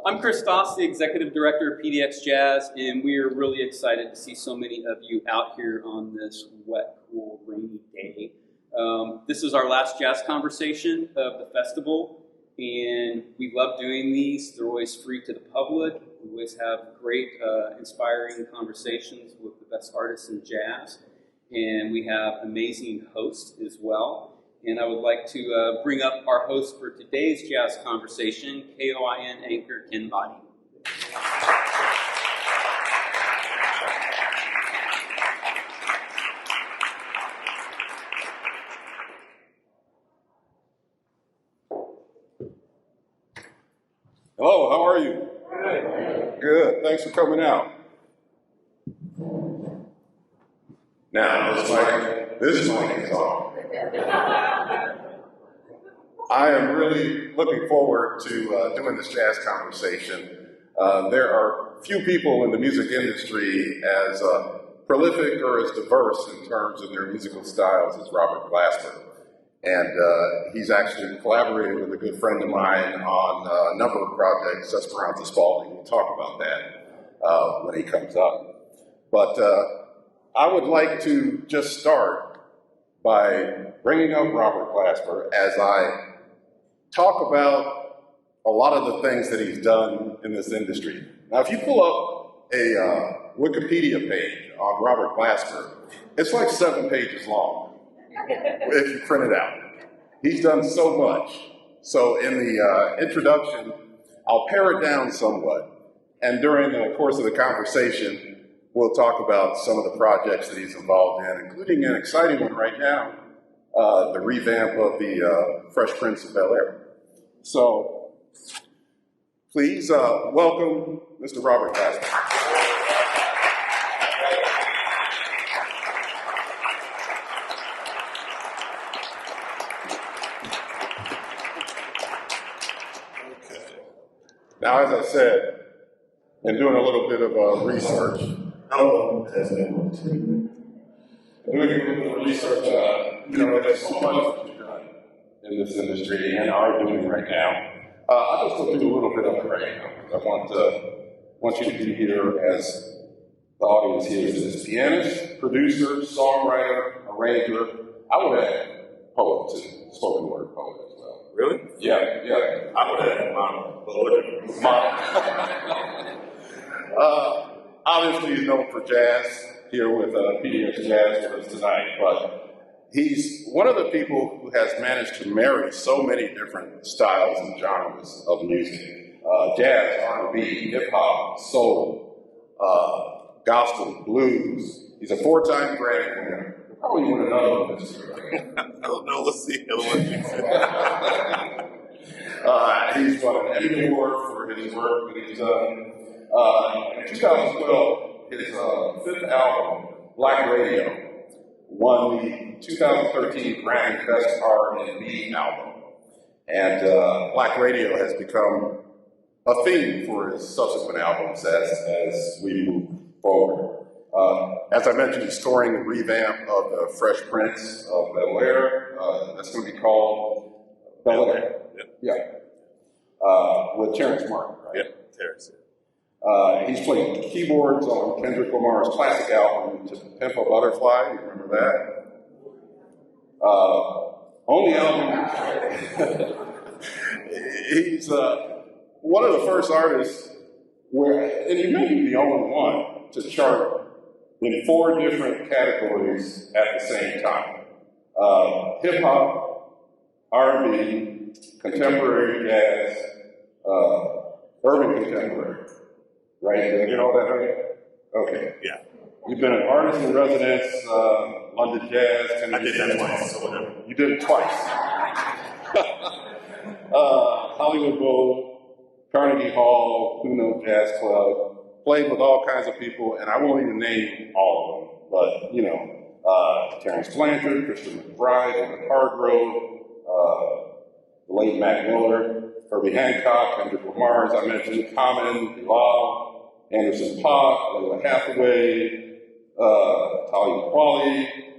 I'm Chris Stoss, the Executive Director of PDX Jazz, and we are really excited to see so many of you out here on this wet, cool, rainy day. This is our last jazz conversation of the festival, and we love doing these. They're always free to the public. We always have great, inspiring conversations with the best artists in jazz, and we have amazing hosts as well. And I would like to bring up our host for today's jazz conversation, KOIN anchor Ken Body. Hello, how are you? Good, thanks for coming out. Now, this mic is on. I am really looking forward to doing this jazz conversation. There are few people in the music industry as prolific or as diverse in terms of their musical styles as Robert Glasper. And he's actually collaborated with a good friend of mine on a number of projects, Esperanza Spalding. We'll talk about that when he comes up. But I would like to just start by bringing up Robert Glasper as I talk about a lot of the things that he's done in this industry. Now, if you pull up a Wikipedia page on Robert Glasper, it's like 7 pages long if you print it out. He's done so much. So in the introduction, I'll pare it down somewhat. And during the course of the conversation, we'll talk about some of the projects that he's involved in, including an exciting one right now, the revamp of the Fresh Prince of Bel-Air. So, please welcome Mr. Robert Glasper. Okay. Now, as I said, in doing a little bit of research, doing a little bit of research, there's so much that you've done in this industry and are doing right now. I'll just go through a little bit of it right now. I want you to be here as the audience here is pianist, producer, songwriter, arranger. I would add poet too, spoken word poet as well. Really? Yeah. I would add Obviously, he's known for jazz here with PDX Jazz with us tonight, but he's one of the people who has managed to marry so many different styles and genres of music. Jazz, R&B, hip-hop, soul, gospel, blues. He's a 4-time Grammy winner. He'll probably win another one this year. I don't know. Let's see. He's won an Emmy Award for his work that he's done. In 2012, his 5th album, Black Radio, won the 2013 Grammy Best R&B album. And Black Radio has become a theme for his subsequent albums as we move forward. As I mentioned, he's touring the revamp of the Fresh Prince of Bel-Air. That's going to be called Bel-Air. Yeah. With Terrence Martin, right? Yeah, Terrence. He's played keyboards on Kendrick Lamar's classic album, To Pimp a Butterfly. You remember that? On the album, he's one of the first artists and he may be the only one to chart in 4 different categories at the same time. Hip-hop, R&B, contemporary jazz, urban contemporary. Right? Did I get all that right? Okay. Yeah. You've been an artist in residence, London Jazz, Tennessee. I did that twice, so whatever. You did it twice. Hollywood Bowl, Carnegie Hall, Kuno Jazz Club, played with all kinds of people, and I won't even name all of them, but, Terrence Blanchard, Christian McBride, David Hargrove, the late Mac Miller, Herbie Hancock, Kendrick Lamar, as I mentioned, Common, Bilal, Anderson .Paak, Layla Hathaway, Talia Kweli,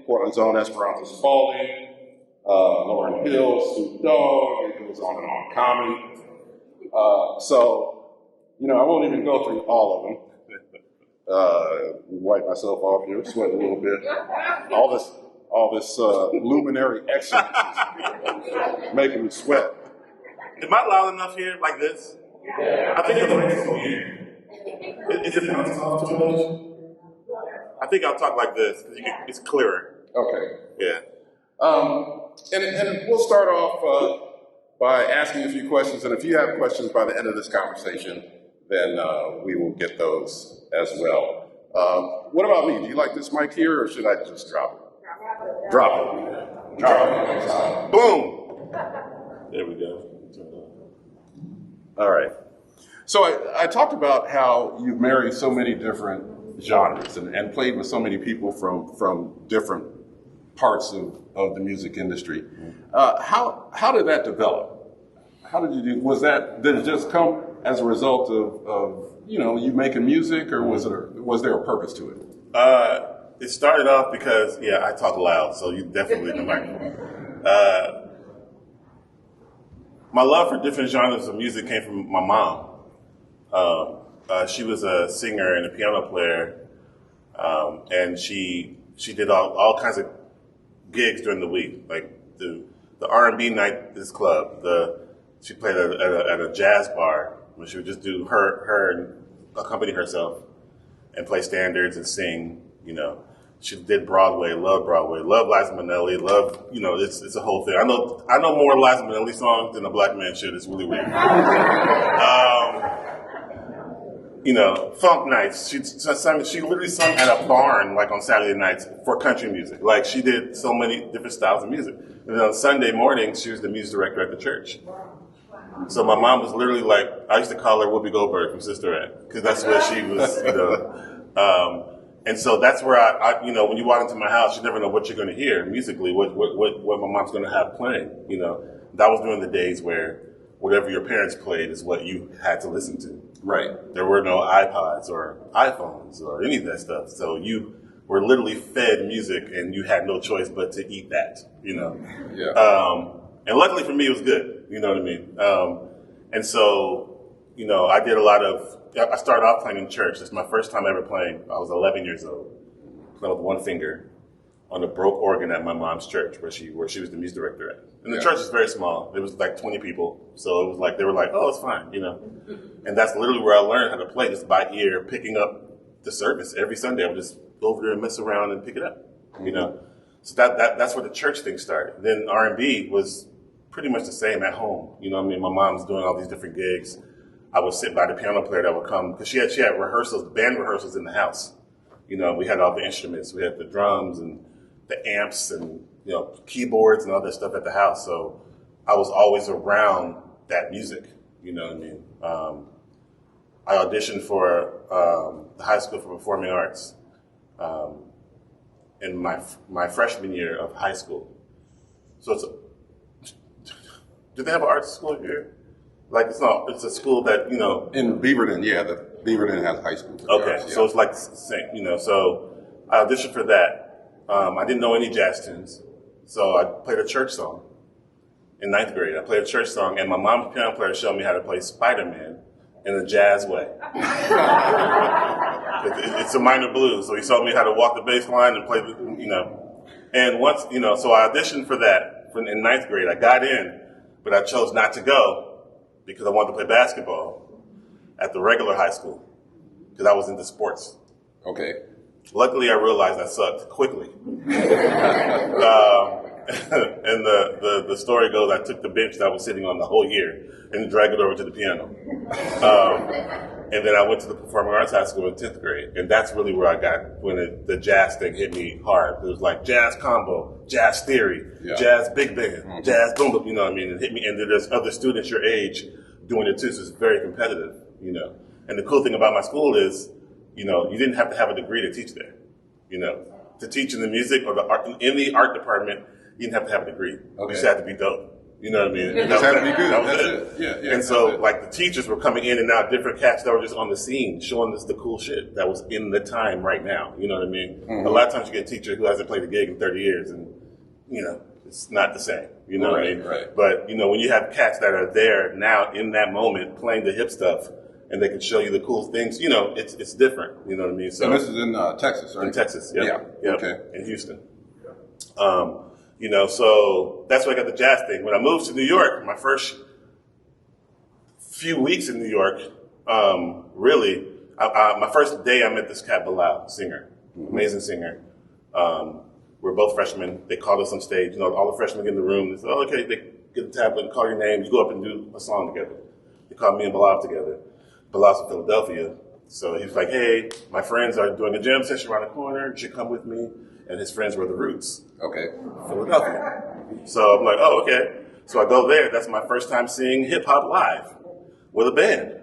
Portland's own Esperanza Spalding, Lauryn Hill, Snoop Dogg, it goes on and on, Common. So I won't even go through all of them. Wipe myself off here, sweat a little bit. All this luminary excellence is making me sweat. Am I loud enough here, like this? Yeah. I think the mic is here. Is it bouncing off too much? I think I'll talk like this because it's clearer. Okay. Yeah. And we'll start off by asking a few questions, and if you have questions by the end of this conversation, then we will get those as well. What about me? Do you like this mic here, or should I just drop it? Drop it. Drop it. Boom. There we go. All right. So I talked about how you've married so many different genres and played with so many people from different parts of the music industry. How did that develop? How did you do? Did it just come as a result of you making music, or was there a purpose to it? It started off because I talk loud, so you definitely need the microphone. My love for different genres of music came from my mom. She was a singer and a piano player, and she did all kinds of gigs during the week, like the R&B night at this club. She played at a jazz bar where she would just do her and accompany herself and play standards and sing. She did Broadway, love Liza Minnelli, it's a whole thing. I know more Liza Minnelli songs than a black man should. It's really weird. Funk nights. She literally sung at a barn like on Saturday nights for country music. Like she did so many different styles of music. And then on Sunday mornings, she was the music director at the church. So my mom was literally like, I used to call her Whoopi Goldberg from Sister Act, because that's where she was, and so that's where I when you walk into my house, you never know what you're going to hear musically, what my mom's going to have playing. That was during the days where whatever your parents played is what you had to listen to. Right. There were no iPods or iPhones or any of that stuff. So you were literally fed music, and you had no choice but to eat that. Yeah. And luckily for me, it was good. You know what I mean? And so, I did a lot of. I started off playing in church. It's my first time ever playing. I was 11 years old, playing with one finger on a broke organ at my mom's church, where she was the music director at. And the church is very small. It was like 20 people, so it was like they were like, "Oh, it's fine," And that's literally where I learned how to play, just by ear, picking up the service every Sunday. I would just go over there and mess around and pick it up, So that's where the church thing started. Then R&B was pretty much the same at home. My mom's doing all these different gigs. I would sit by the piano player that would come, because she had rehearsals, band rehearsals in the house. We had all the instruments. We had the drums and the amps and, keyboards and all that stuff at the house. So I was always around that music, you know what I mean? I auditioned for the High School for Performing Arts in my freshman year of high school. So do they have an art school here? Like it's a school that, In Beaverton, Beaverton has high school. Okay, so it's like the same, so I auditioned for that. I didn't know any jazz tunes, so I played a church song in 9th grade. I played a church song, and my mom's piano player showed me how to play Spider-Man in a jazz way. It's a minor blues, so he showed me how to walk the bass line and play And once, so I auditioned for that in 9th grade. I got in, but I chose not to go because I wanted to play basketball at the regular high school, because I was into sports. Okay. Luckily, I realized I sucked quickly. And the story goes, I took the bench that I was sitting on the whole year and dragged it over to the piano. And then I went to the Performing Arts High School in 10th grade. And that's really where I got, when the jazz thing hit me hard. It was like jazz combo, jazz theory, jazz big band, jazz boom, you know what I mean? It hit me. And then there's other students your age doing it too, so it's very competitive, And the cool thing about my school is, you didn't have to have a degree to teach there. To teach in the music or in the art department, you didn't have to have a degree. Okay. You just had to be dope. You know what I mean? You just had to be good. That was it. Yeah. And so, like, the teachers were coming in and out, different cats that were just on the scene, showing us the cool shit that was in the time right now. You know what I mean? Mm-hmm. A lot of times you get a teacher who hasn't played a gig in 30 years, and, it's not the same. You know what I mean? Right. But, when you have cats that are there now in that moment playing the hip stuff, and they can show you the cool things. You know, it's different. You know what I mean? So And this is in Texas, right? in Texas, Yeah. Okay. in Houston. You know, so that's where I got the jazz thing. When I moved to New York, my first few weeks in New York, really, my first day I met this cat Bilal, singer, amazing singer. We're both freshmen. They called us on stage. You know, all the freshmen get in the room. They said, "Oh, okay." They get the tablet and call your name. You go up and do a song together. They called me and Bilal together. Bilal's from Philadelphia, so he was like, "Hey, my friends are doing a jam session around the corner. You should come with me." And his friends were the Roots. Okay. Philadelphia. So I'm like, "Oh, okay." So I go there. That's my first time seeing hip hop live with a band.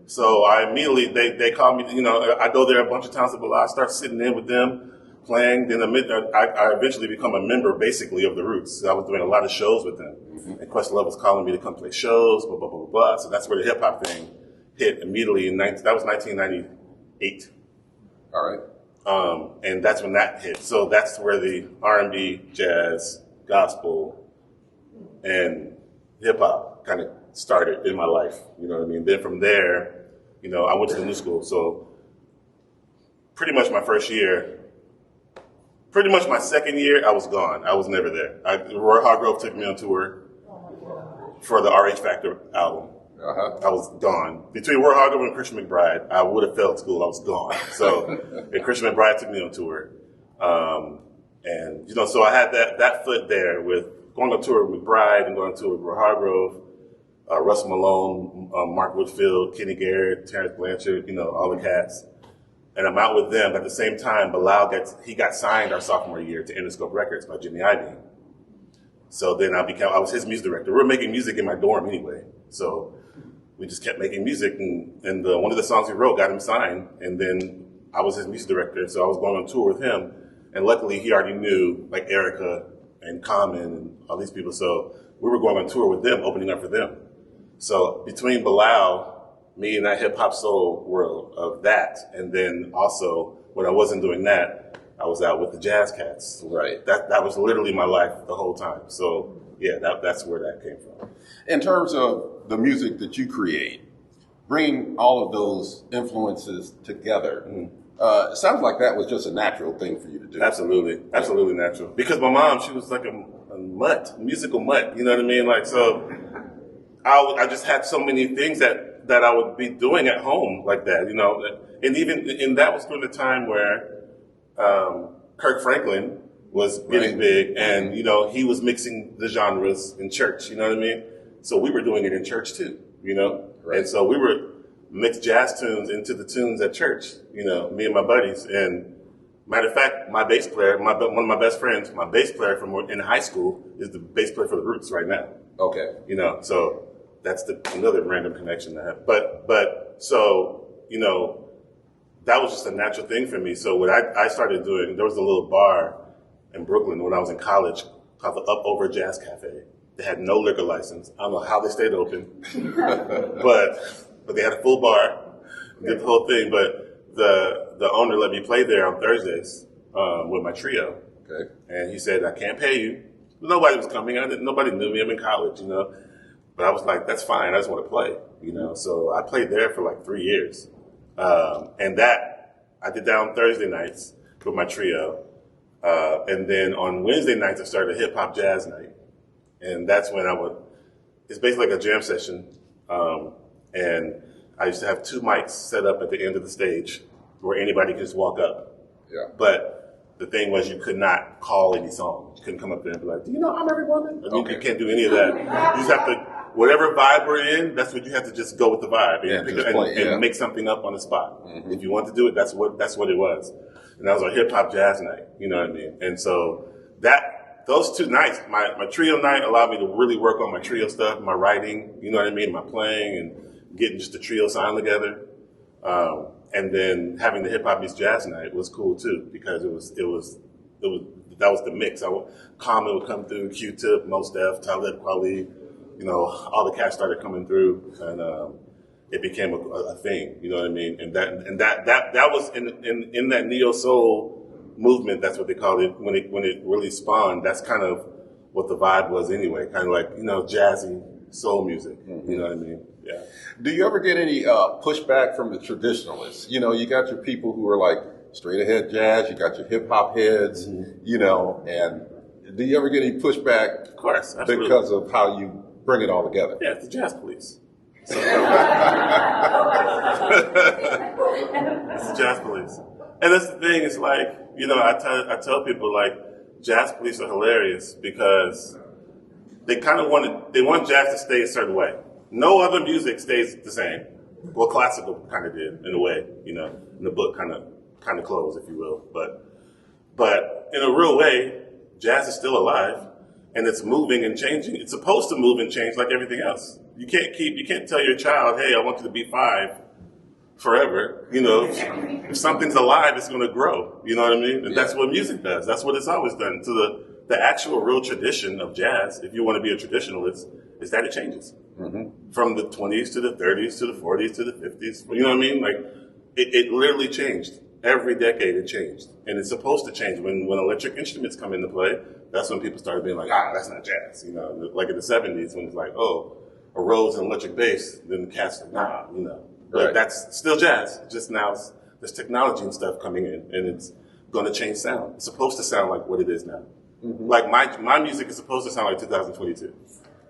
So I immediately, they call me, you know, I go there a bunch of times, but I start sitting in with them, playing. Then I eventually become a member, basically, of the Roots. I was doing a lot of shows with them. And Questlove was calling me to come play shows, blah, blah, blah, blah, blah. So that's where the hip-hop thing hit immediately. That was 1998. All right. And that's when that hit. So that's where the R&B, jazz, gospel, and hip-hop kind of started in my life. You know what I mean? Then from there, you know, I went to the new school. So pretty much my first year, pretty much my second year, I was gone. I was never there. Roy Hargrove took me on tour for the RH Factor album. I was gone. Between Roy Hargrove and Christian McBride, I would have failed school. I was gone. So, and Christian McBride took me on tour. And, you know, so I had that foot there with going on tour with McBride and going on tour with Roy Hargrove, Russell Malone, Mark Whitfield, Kenny Garrett, Terrence Blanchard, you know, all the cats. And I'm out with them. At the same time, Bilal got signed our sophomore year to Interscope Records by Jimmy Iovine. So then I was his music director. We were making music in my dorm anyway. So we just kept making music, and one of the songs we wrote got him signed. And then I was his music director, so I was going on tour with him. And luckily, he already knew, like, Erica and Common and all these people. So we were going on tour with them, opening up for them. So between Bilal, me and that hip-hop soul world of that, and then also, when I wasn't doing that, I was out with the jazz cats. Right. That was literally my life the whole time. So, yeah, that's where that came from. In terms of the music that you create, bringing all of those influences together, it sounds like that was just a natural thing for you to do. Absolutely natural. Because my mom, she was like a mutt, musical mutt. You know what I mean? Like, so I just had so many things that I would be doing at home like that, you know. And that was during the time where Kirk Franklin was getting big, and, you know, he was mixing the genres in church, you know what I mean? So we were doing it in church too, you know? Right. And so we were mix jazz tunes into the tunes at church, you know, me and my buddies. And matter of fact, my bass player, one of my best friends, my bass player from in high school is the bass player for the Roots right now. Okay. You know, so that's another random connection I have. But so, you know, that was just a natural thing for me. So what I started doing, there was a little bar in Brooklyn when I was in college called the Up Over Jazz Cafe. They had no liquor license. I don't know how they stayed open, but they had a full bar, did the whole thing. But the owner let me play there on Thursdays with my trio. Okay. And he said, "I can't pay you." Nobody was coming. Nobody knew me. I'm in college, you know. But I was like, "That's fine. I just want to play," you know. So I played there for like 3 years. And that, I did that on Thursday nights with my trio. And then on Wednesday nights, I started a hip hop jazz night. And that's when it's basically like a jam session. And I used to have 2 mics set up at the end of the stage where anybody could just walk up. Yeah. But the thing was, you could not call any song. You couldn't come up there and be like, "Do you know I'm Every Woman?" I mean, you can't do any of that. You just have to, whatever vibe we're in, that's what you have to just go with the vibe and make something up on the spot. Mm-hmm. If you want to do it, that's what it was. And that was a hip hop jazz night, you know what I mean? And so those 2 nights, my trio night allowed me to really work on my trio stuff, my writing, you know what I mean, my playing, and getting just the trio sound together. And then having the hip hop meets jazz night was cool too, because that was the mix. Common would come through, Q-Tip, Mos Def, Talib Kweli, you know, all the cats started coming through, and it became a thing, you know what I mean? And that was in that neo soul movement. That's what they called it when it really spawned. That's kind of what the vibe was anyway, kind of like, you know, jazzy soul music. Mm-hmm. You know what I mean? Yeah. Do you ever get any pushback from the traditionalists? You know, you got your people who are like straight ahead jazz, you got your hip hop heads, you know, and do you ever get any pushback? Of course, absolutely. Because of how you bring it all together? Yeah, it's the jazz police. So, it's the jazz police. And that's the thing, it's like, you know, I tell people, like, jazz police are hilarious because they kind of want jazz to stay a certain way. No other music stays the same. Well, classical kind of did, in a way, you know, and the book kind of closed, if you will. But in a real way, jazz is still alive, and it's moving and changing. It's supposed to move and change like everything else. You can't tell your child, hey, I want you to be 5 forever. You know, if something's alive, it's going to grow. You know what I mean? And that's what music does. That's what it's always done. To the actual real tradition of jazz, if you want to be a traditionalist, is that it changes. From the 20s to the 30s to the 40s to the 50s. You know what I mean? Like, it literally changed. Every decade it changed. And it's supposed to change. When electric instruments come into play, that's when people started being like, that's not jazz. You know, like in the 70s when it's like, oh, a Rhodes and electric bass, then the cats like, nah, you know. But that's still jazz. Just now there's technology and stuff coming in, and it's going to change sound. It's supposed to sound like what it is now. Like my music is supposed to sound like 2022.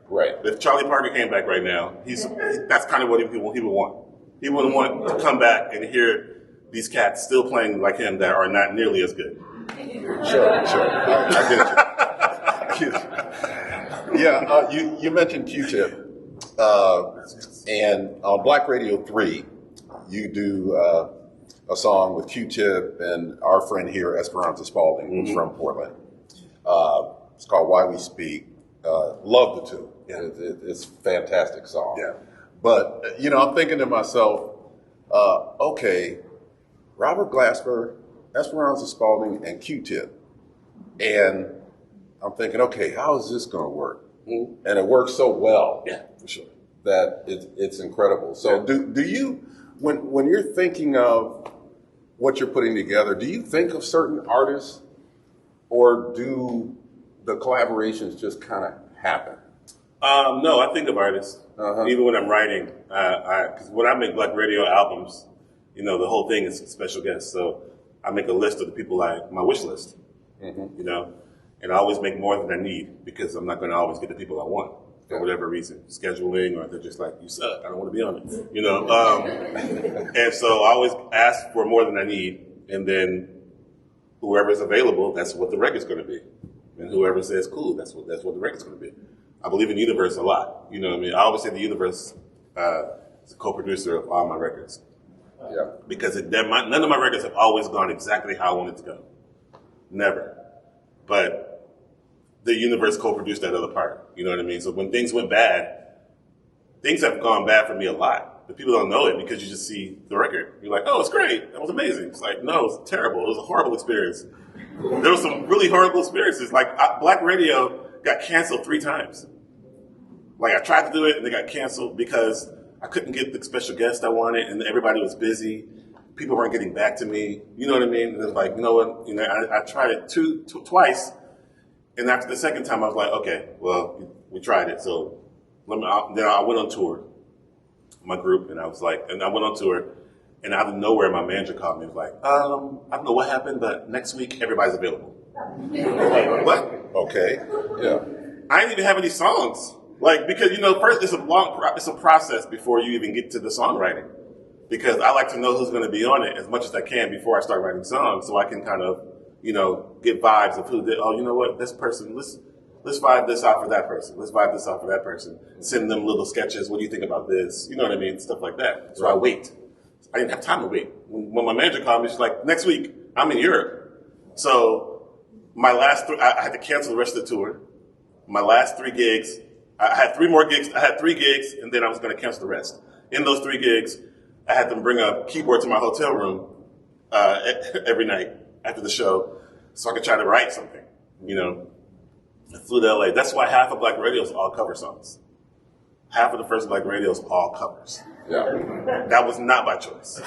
Right. If Charlie Parker came back right now, that's kind of what he would want. He would want to come back and hear these cats still playing like him that are not nearly as good. Sure. I get you. Yeah, you mentioned Q-Tip. And on Black Radio 3, you do a song with Q-Tip and our friend here, Esperanza Spalding, who's from Portland. It's called Why We Speak. Love the two. Yeah. It's a fantastic song. Yeah. But, you know, I'm thinking to myself, okay, Robert Glasper, Esperanza Spalding, and Q-Tip. And I'm thinking, okay, how is this going to work? And it works so well. Yeah, for sure. That it's incredible. So do you, when you're thinking of what you're putting together, do you think of certain artists, or do the collaborations just kind of happen? No, I think of artists. Even when I'm writing, because when I make Black Radio albums, you know, the whole thing is special guests. So I make a list of the people my wish list, you know, and I always make more than I need because I'm not going to always get the people I want for whatever reason, scheduling, or they're just like, you suck, I don't want to be on it, you know. And so I always ask for more than I need, and then whoever's available, that's what the record's going to be. And whoever says, cool, that's what the record's going to be. I believe in the universe a lot. You know what I mean? I always say the universe is a co-producer of all my records. Yeah. Because none of my records have always gone exactly how I wanted to go. Never. But the universe co-produced that other part. You know what I mean? So when things went bad, things have gone bad for me a lot. But people don't know it because you just see the record. You're like, oh, it's great. That was amazing. It's like, no, it was terrible. It was a horrible experience. There were some really horrible experiences. Like Black Radio got canceled 3 times. Like I tried to do it and they got canceled because I couldn't get the special guest I wanted and everybody was busy. People weren't getting back to me. You know what I mean? And it's like, you know what? You know, I tried it twice. And after the second time, I was like, okay, well, we tried it. So then I went on tour, my group, and I went on tour. And out of nowhere, my manager called me and was like, I don't know what happened, but next week, everybody's available. Like, what? Okay. Yeah. I didn't even have any songs. Like, because, you know, first, it's a process before you even get to the songwriting. Because I like to know who's going to be on it as much as I can before I start writing songs, so I can kind of, you know, get vibes of who did, oh, you know what, this person, let's vibe this out for that person. Let's vibe this out for that person. Send them little sketches. What do you think about this? You know what I mean? Stuff like that. So I wait. I didn't have time to wait. When my manager called me, she's like, next week, I'm in Europe. So my last I had to cancel the rest of the tour. My last 3 gigs, I had 3 more gigs. I had 3 gigs, and then I was going to cancel the rest. In those 3 gigs, I had them bring a keyboard to my hotel room every night after the show so I could try to write something, you know. I flew to LA. That's why half of Black Radio is all cover songs. Half of the first Black Radio is all covers. Yeah. That was not by choice.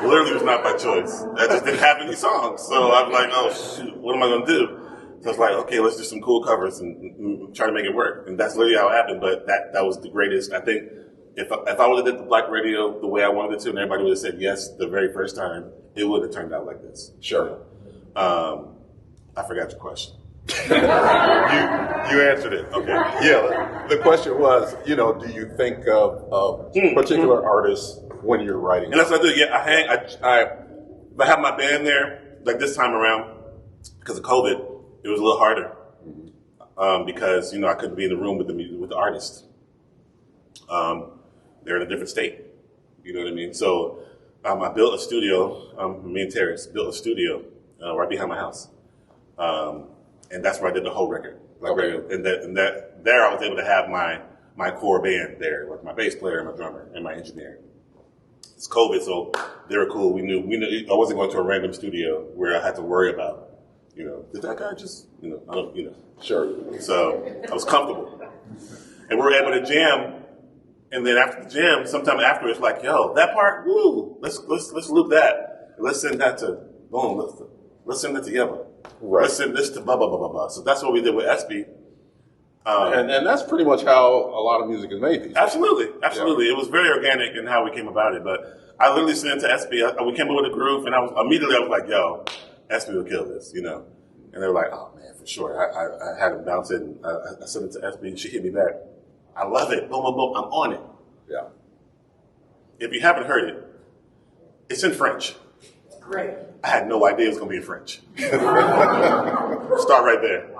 Literally was not by choice. I just didn't have any songs. So I'm like, oh, shoot, what am I going to do? So it's like, okay, let's do some cool covers and try to make it work. And that's literally how it happened. But that was the greatest. I think if I would have did the black radio the way I wanted it to, and everybody would have said yes the very first time, it would have turned out like this. Sure. I forgot your question. You answered it. Okay. Yeah. The question was, do you think of particular artists when you're writing? And that's what I do. Yeah, if I have my band there, like this time around, because of COVID, it was a little harder. Because, I couldn't be in the room with the artist. They're in a different state. You know what I mean? So I built a studio, me and Terrace built a studio right behind my house. And that's where I did the whole record. Okay. And there I was able to have my core band there, like my bass player, my drummer, and my engineer. It's COVID, so they were cool. We knew I wasn't going to a random studio where I had to worry about, did that guy just, Sure. So I was comfortable. And we were able to jam. And then after the jam, sometime after, it's like, yo, that part, woo, let's loop that. Let's send that to, boom, let's send it to Yeva. Right. Let's send this to blah, blah, blah, blah, blah. So that's what we did with SB. And that's pretty much how a lot of music is made these days. Absolutely. Yeah. It was very organic in how we came about it. But I literally sent it to SB. We came up with a groove, and I was like, yo, SB will kill this, And they were like, oh, man, for sure. I had them bounce it, and I sent it to SB, and she hit me back. I love it. Boom, boom, boom. I'm on it. Yeah. If you haven't heard it, it's in French. Great. I had no idea it was going to be in French. Start right there.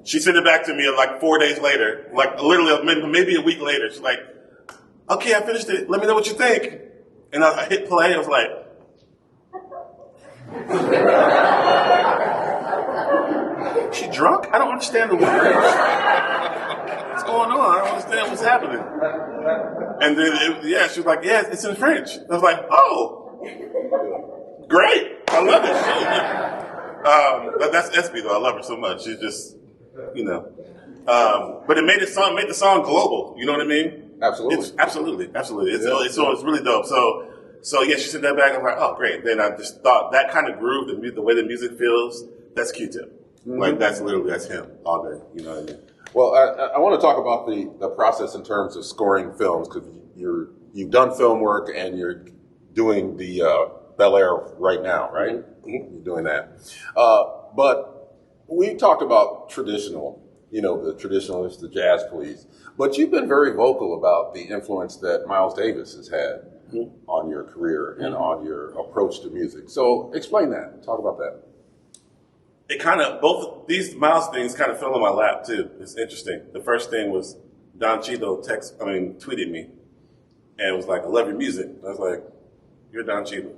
She sent it back to me like 4 days later, like literally maybe a week later. She's like, okay, I finished it. Let me know what you think. And I hit play. I was like, she drunk? I don't understand the words. What's going on? I don't understand what's happening. And then, she was like, yeah, it's in French. I was like, oh, great. I love it. But that's SB though. I love her so much. She's just, but it made the song global. You know what I mean? Absolutely. Absolutely. It's really dope. So yeah, she sent that back. I was like, oh, great. Then I just thought that kind of groove, the way the music feels, that's Q-Tip. Mm-hmm. Like that's him all day. You know what I mean? Well, I want to talk about the process in terms of scoring films, because you've done film work and you're doing the Bel Air right now, right? Mm-hmm. You're doing that. But we talked about traditional, the traditionalists, the jazz police. But you've been very vocal about the influence that Miles Davis has had on your career and on your approach to music. So explain that. Talk about that. It kind of, both these Miles things kind of fell in my lap too. It's interesting. The first thing was Don Cheadle tweeted me and was like, I love your music. I was like, you're Don Cheadle.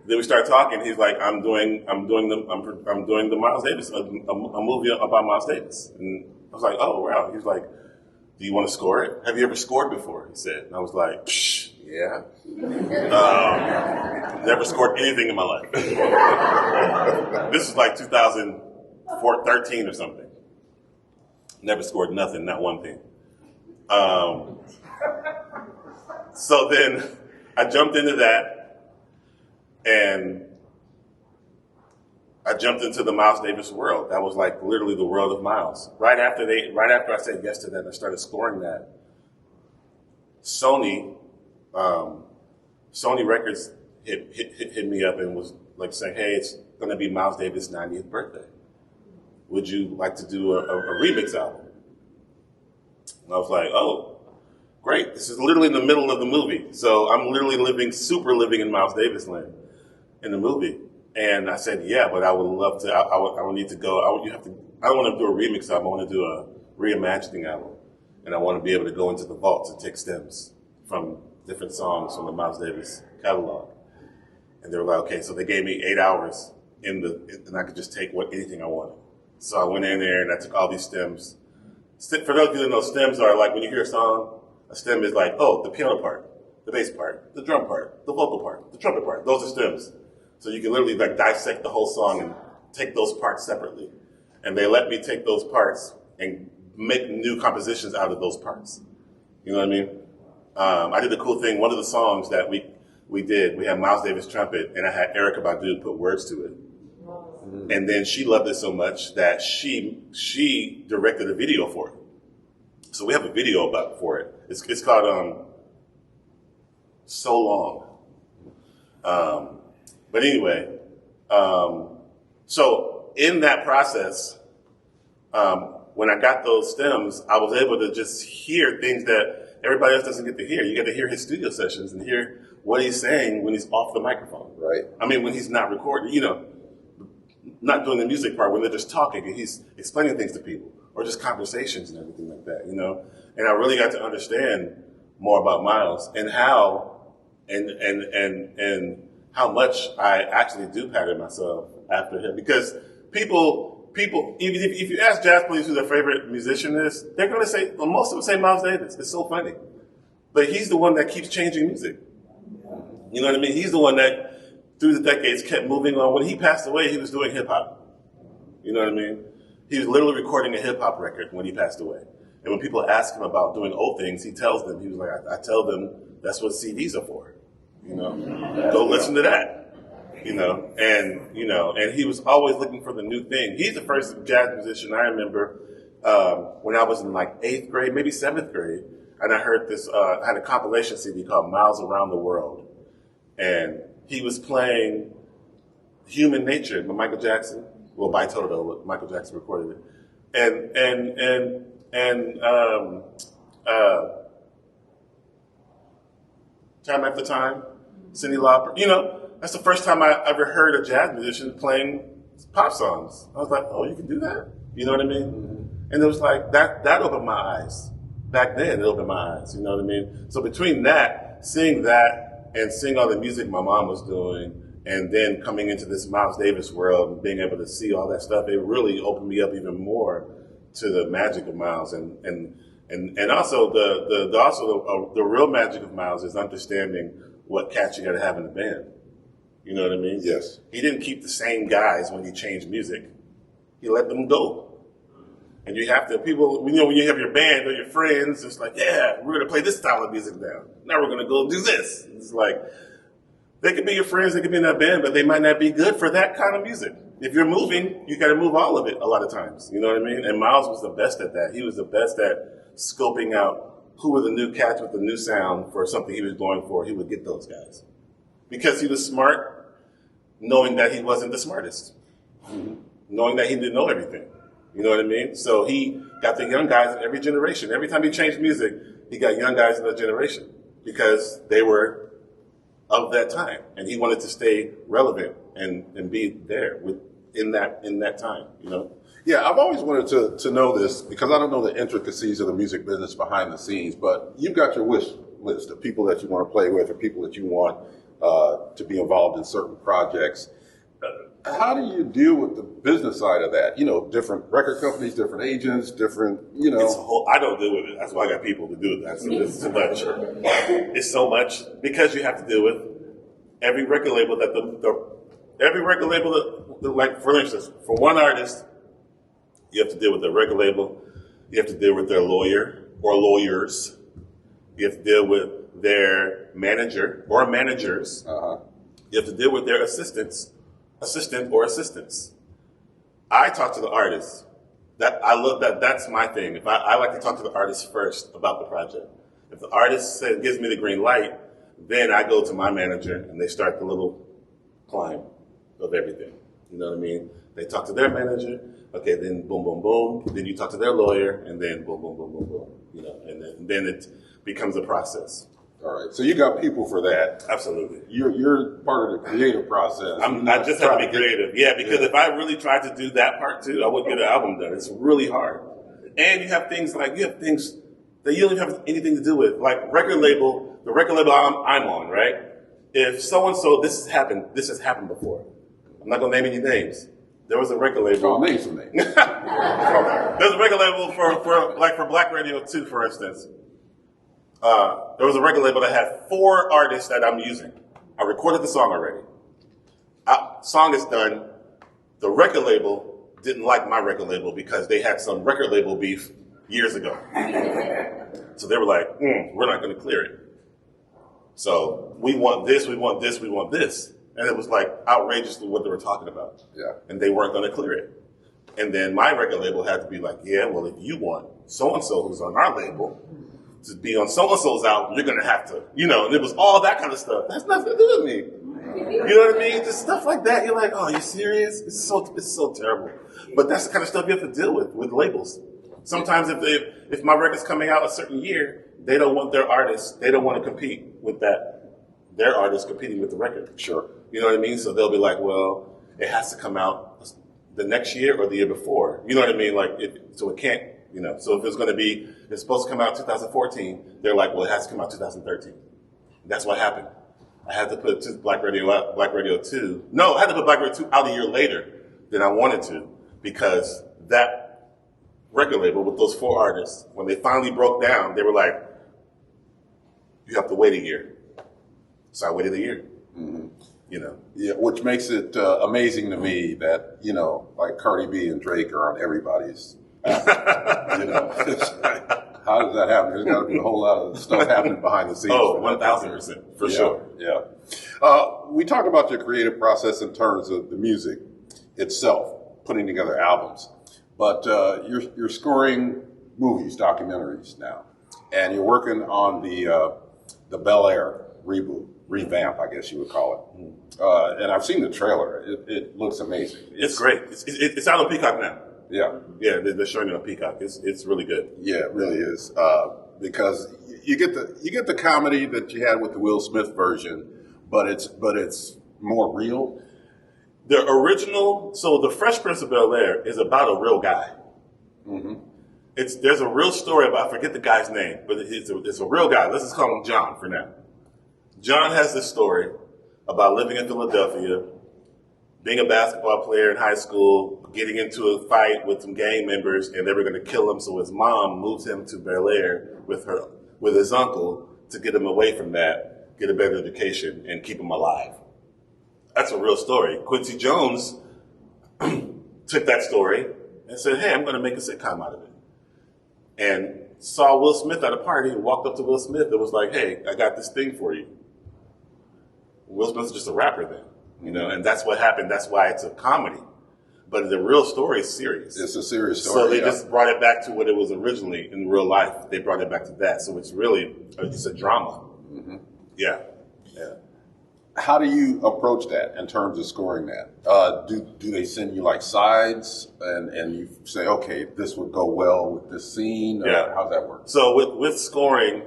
Then we started talking. He's like, I'm doing the Miles Davis, a movie about Miles Davis. And I was like, oh wow. He was like, do you want to score it? Have you ever scored before? He said. And I was like, psh, yeah. Never scored anything in my life. This is like 2013 or something. Never scored nothing, not one thing. So then I jumped into that, and I jumped into the Miles Davis world. That was like literally the world of Miles. Right after I said yes to that, I started scoring that. Sony Records hit me up and was like saying, hey, it's going to be Miles Davis' 90th birthday. Would you like to do a remix album? And I was like, oh, great. This is literally in the middle of the movie. So I'm literally living in Miles Davis land in the movie. And I said, yeah, but I would love to, I would need to go, I don't want to do a remix album. I want to do a reimagining album. And I want to be able to go into the vaults and take stems from different songs from the Miles Davis catalog. And they were like, okay, so they gave me 8 hours and I could just take anything I wanted. So I went in there and I took all these stems. For those of you that know, stems are like when you hear a song, a stem is like, oh, the piano part, the bass part, the drum part, the vocal part, the trumpet part. Those are stems. So you can literally like dissect the whole song and take those parts separately. And they let me take those parts and make new compositions out of those parts. You know what I mean? I did the cool thing. One of the songs that we had Miles Davis trumpet, and I had Erykah Badu put words to it. And then she loved it so much that she directed a video for it. So we have a video for it. It's called So Long. But anyway, so in that process, when I got those stems, I was able to just hear things that everybody else doesn't get to hear. You get to hear his studio sessions and hear what he's saying when he's off the microphone. Right. I mean, when he's not recording, you know, not doing the music part, when they're just talking and he's explaining things to people, or just conversations and everything like that, you know. And I really got to understand more about Miles and how and how much I actually do pattern myself after him, because people, even if you ask jazz players who their favorite musician is, they're going to say, well, most of them say Miles Davis. It's so funny. But he's the one that keeps changing music. You know what I mean? He's the one that, through the decades, kept moving on. When he passed away, he was doing hip-hop. You know what I mean? He was literally recording a hip-hop record when he passed away. And when people ask him about doing old things, he tells them, he was like, I tell them that's what CDs are for. You know? Go listen to that. You know, and he was always looking for the new thing. He's the first jazz musician I remember when I was in like 8th grade, maybe 7th grade, and I heard this, I had a compilation CD called Miles Around the World. And he was playing Human Nature by Michael Jackson. Well, by Toto, Michael Jackson recorded it. And Time After Time, Cyndi Lauper, you know. That's the first time I ever heard a jazz musician playing pop songs. I was like, oh, you can do that? You know what I mean? Mm-hmm. And it was like, that opened my eyes. Back then, it opened my eyes, you know what I mean? So between that, seeing that, and seeing all the music my mom was doing, and then coming into this Miles Davis world and being able to see all that stuff, it really opened me up even more to the magic of Miles. And also the real magic of Miles is understanding what cats you gotta have in the band. You know what I mean? Yes. He didn't keep the same guys when he changed music. He let them go. And you have to, people, you know, when you have your band or your friends, it's like, yeah, we're going to play this style of music now. Now we're going to go do this. It's like, they could be your friends, they could be in that band, but they might not be good for that kind of music. If you're moving, you got to move all of it a lot of times. You know what I mean? And Miles was the best at that. He was the best at scoping out who were the new cats with the new sound for something he was going for. He would get those guys. Because he was smart, knowing that he wasn't the smartest. Mm-hmm. Knowing that he didn't know everything. You know what I mean? So he got the young guys in every generation. Every time he changed music, he got young guys in that generation. Because they were of that time. And he wanted to stay relevant and be there in that time, you know? Yeah, I've always wanted to know this, because I don't know the intricacies of the music business behind the scenes, but you've got your wish list of people that you want to play with or people that you want to be involved in certain projects. How do you deal with the business side of that? You know, different record companies, different agents, different, you know. I don't deal with it. That's why I got people to do that. So it's too much. It's so much because you have to deal with every record label like, for instance, for one artist, you have to deal with the record label. You have to deal with their lawyer or lawyers. You have to deal with their manager or managers. Uh-huh. You have to deal with their assistant or assistants. I talk to the artist. I love that. That's my thing. If I like to talk to the artist first about the project. If the artist gives me the green light, then I go to my manager and they start the little climb of everything. You know what I mean? They talk to their manager. Okay, then boom, boom, boom. Then you talk to their lawyer, and then boom, boom, boom, boom, boom. You know, and then it becomes a process. All right, so you got people for that. Absolutely. You're part of the creative process. I just have to be creative. Yeah, because if I really tried to do that part too, I wouldn't get an album done. It's really hard. And you have things that you don't even have anything to do with, like the record label I'm on, right? If so-and-so, this has happened before. I'm not going to name any names. There was a record label. Oh, name some names. There's a record label for Black Radio 2, for instance. There was a record label that had 4 artists that I'm using. I recorded the song already. Song is done. The record label didn't like my record label because they had some record label beef years ago. So they were like, we're not going to clear it. So we want this, we want this, we want this. And it was like outrageously what they were talking about. Yeah. And they weren't going to clear it. And then my record label had to be like, yeah, well, if you want so-and-so who's on our label to be on so-and-so's album, you're going to have to, and it was all that kind of stuff. That's nothing to do with me. You know what I mean? Just stuff like that. You're like, oh, you serious? It's so terrible. But that's the kind of stuff you have to deal with labels. Sometimes if my record's coming out a certain year, they don't want their artists, they don't want to compete with their artists competing with the record. Sure. You know what I mean? So they'll be like, well, it has to come out the next year or the year before. You know what I mean? So it can't, So if it's supposed to come out 2014, they're like, well, it has to come out 2013. That's what happened. I had to put Black Radio 2. No, I had to put Black Radio 2 out a year later than I wanted to, because that record label with those 4 artists, when they finally broke down, they were like, you have to wait a year. So I waited a year. Mm-hmm. Yeah, which makes it amazing to me that, like Cardi B and Drake are on everybody's album. It's like, how does that happen? There's got to be a whole lot of stuff happening behind the scenes. Oh, 1,000%, for sure. Yeah. We talked about your creative process in terms of the music itself, putting together albums. But you're scoring movies, documentaries now, and you're working on the Bel Air revamp, I guess you would call it. And I've seen the trailer. It looks amazing. It's great. It's out on Peacock now. Yeah. Yeah, they're showing it on Peacock. It's really good. Yeah, it really is. Because you get the comedy that you had with the Will Smith version, but it's more real. The original, so the Fresh Prince of Bel Air is about a real guy. Mm-hmm. There's a real story about, I forget the guy's name, but it's a real guy. Let's just call him John for now. John has this story about living in Philadelphia, being a basketball player in high school, getting into a fight with some gang members, and they were going to kill him. So his mom moves him to Bel Air with his uncle to get him away from that, get a better education, and keep him alive. That's a real story. Quincy Jones took that story and said, hey, I'm going to make a sitcom out of it. And saw Will Smith at a party and walked up to Will Smith and was like, hey, I got this thing for you. Will Smith's just a rapper then, and that's what happened. That's why it's a comedy. But the real story is serious. It's a serious story. So they just brought it back to what it was originally in real life. They brought it back to that. So it's a drama. Mm-hmm. Yeah. How do you approach that in terms of scoring that? Do they send you like sides and you say, okay, this would go well with this scene? Yeah. How's that work? So with scoring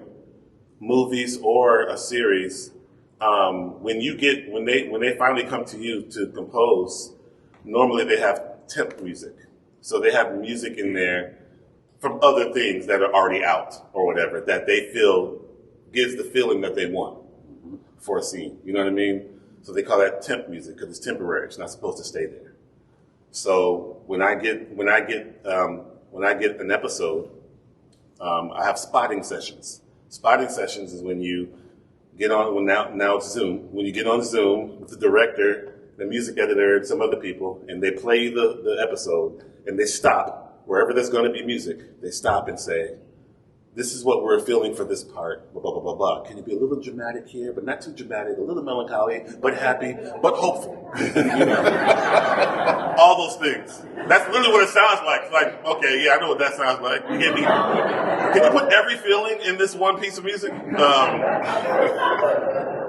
movies or a series, when they finally come to you to compose, normally they have temp music. So they have music in there from other things that are already out or whatever that they feel gives the feeling that they want for a scene. You know what I mean? So they call that temp music because it's temporary. It's not supposed to stay there. So when I get an episode, I have spotting sessions. Spotting sessions is when you get on, now it's Zoom. When you get on Zoom with the director, the music editor, and some other people, and they play the episode, and they stop. Wherever there's going to be music, they stop and say, this is what we're feeling for this part, blah, blah, blah, blah, blah. Can you be a little dramatic here, but not too dramatic, a little melancholy, but happy, but hopeful? All those things. That's literally what it sounds like. It's like, okay, yeah, I know what that sounds like. You get me? Can you put every feeling in this one piece of music?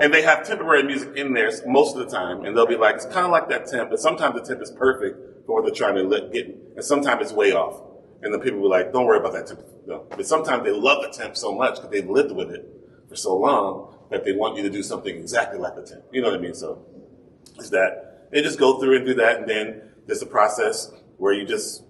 And they have temporary music in there most of the time, and they'll be like, it's kind of like that temp, but sometimes the temp is perfect for what they're trying to get, and sometimes it's way off. And then people will be like, don't worry about that temp. No. But sometimes they love the temp so much because they've lived with it for so long that they want you to do something exactly like the temp. You know what I mean? So it's that. They just go through and do that, and then there's a process where you just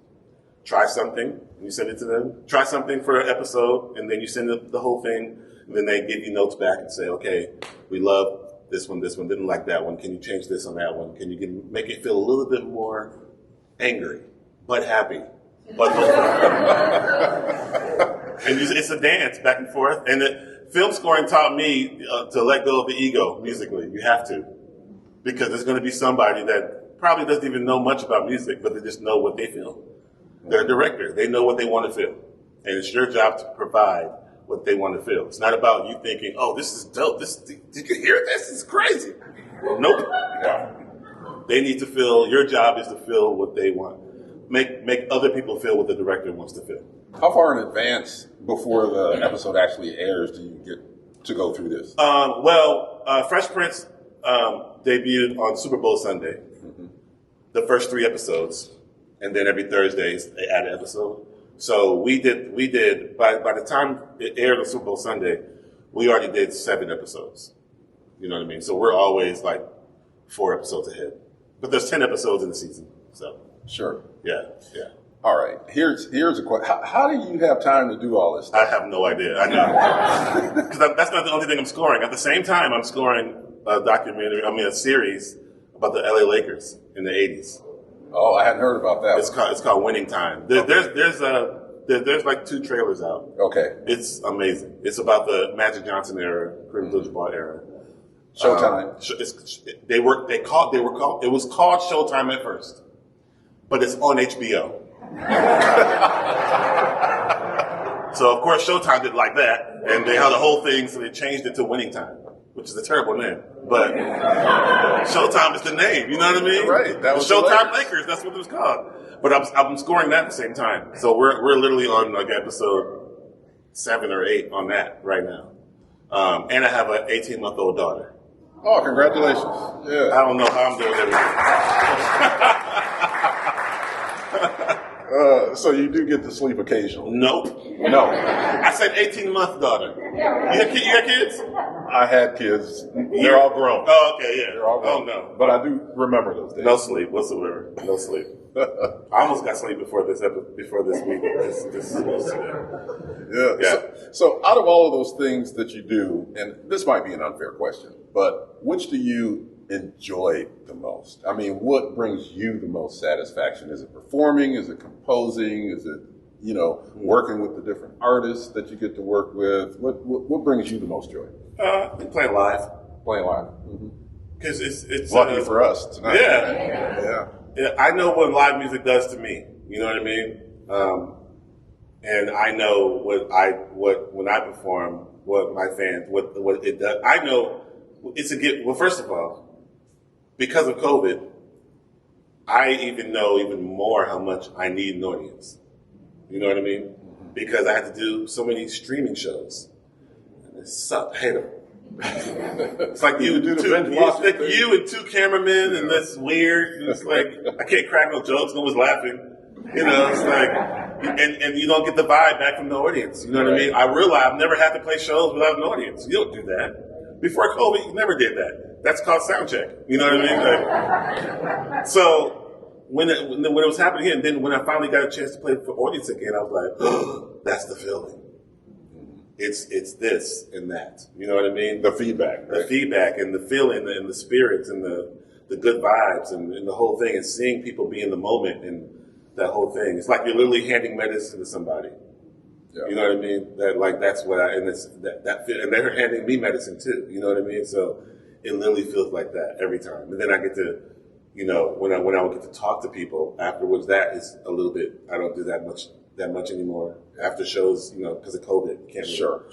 try something, and you send it to them. Try something for an episode, and then you send the whole thing, and then they give you notes back and say, okay, we love this one, didn't like that one. Can you change this on that one? Can you make it feel a little bit more angry, but happy? But and it's a dance back and forth. And film scoring taught me to let go of the ego musically. You have to. Because there's going to be somebody that probably doesn't even know much about music, but they just know what they feel. They're a director. They know what they want to feel. And it's your job to provide what they want to feel. It's not about you thinking, oh, this is dope. Did you hear this? It's crazy. Nope. They need to feel, your job is to feel what they want. Make other people feel what the director wants to feel. How far in advance before the episode actually airs do you get to go through this? Fresh Prince debuted on Super Bowl Sunday, the first 3 episodes, and then every Thursday they add an episode. So we did by the time it aired on Super Bowl Sunday, we already did 7 episodes. You know what I mean? So we're always like 4 episodes ahead. But there's 10 episodes in the season. So Sure. yeah. All right. Here's a question. How do you have time to do all this I stuff? have no idea. I know. Because that's not the only thing I'm scoring. At the same time, I'm scoring a series about the LA Lakers in the 80s. Oh, I hadn't heard about that. It's called Winning Time. There's like 2 trailers out. Okay. It's amazing. It's about the Magic Johnson era, Kareem Abdul-Jabbar era. Showtime. It was called Showtime at first, but it's on HBO. So of course Showtime did like that, and they had the whole thing, so they changed it to Winning Time, which is a terrible name. But Showtime is the name, you know what I mean? Right. That was Showtime Lakers. That's what it was called. But I'm scoring that at the same time. So we're literally on like episode 7 or 8 on that right now. And I have an 18-month-old daughter. Oh, congratulations. Yeah. I don't know how I'm doing everything. So you do get to sleep occasionally? Nope. No. I said 18-month daughter. You got kids? I had kids. They're all grown. Oh, okay, yeah. They're all grown. Oh, no. But I do remember those days. No sleep whatsoever. No sleep. I almost got sleep before this week. Yeah. So out of all of those things that you do, and this might be an unfair question, but which do you enjoy the most? I mean, what brings you the most satisfaction? Is it performing? Is it composing? Is it, working with the different artists that you get to work with? What brings you the most joy? Playing live. Playing live. Because it's lucky for us tonight. Yeah. I know what live music does to me. You know what I mean? And I know when I perform, what my fans, what it does. I know it's a gift. Well, first of all, because of COVID, I know even more how much I need an audience. You know what I mean? Because I had to do so many streaming shows. And it sucked. I hate them. It's like you and 2 cameramen, and that's weird. It's like I can't crack no jokes. No one's laughing. It's like, and you don't get the vibe back from the audience. You know what I mean? I realize I've never had to play shows without an audience. You don't do that. Before COVID, you never did that. That's called sound check. You know what I mean? So when it was happening here, and then when I finally got a chance to play for audience again, I was like, oh, that's the feeling. It's this and that. You know what I mean? The feedback. Right? The feedback and the feeling and the spirits and the good vibes and the whole thing, and seeing people be in the moment and that whole thing. It's like you're literally handing medicine to somebody. Yeah. You know what I mean? That's what and they're handing me medicine too. You know what I mean? So it literally feels like that every time. And then I get to, when I would get to talk to people afterwards, that is a little bit, I don't do that much anymore after shows, because of COVID. You can't Sure.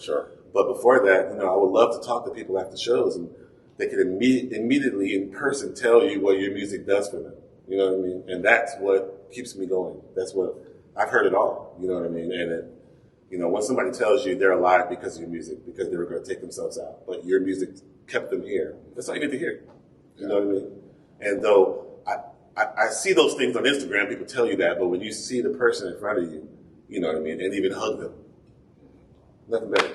But before that, I would love to talk to people after shows, and they could immediately in person tell you what your music does for them. You know what I mean? And that's what keeps me going. That's what, I've heard it all. You know what I mean? And when somebody tells you they're alive because of your music, because they were going to take themselves out, but your music kept them here, that's all you need to hear. You know what I mean? And though I see those things on Instagram, people tell you that, but when you see the person in front of you, you know what I mean, and even hug them, nothing better.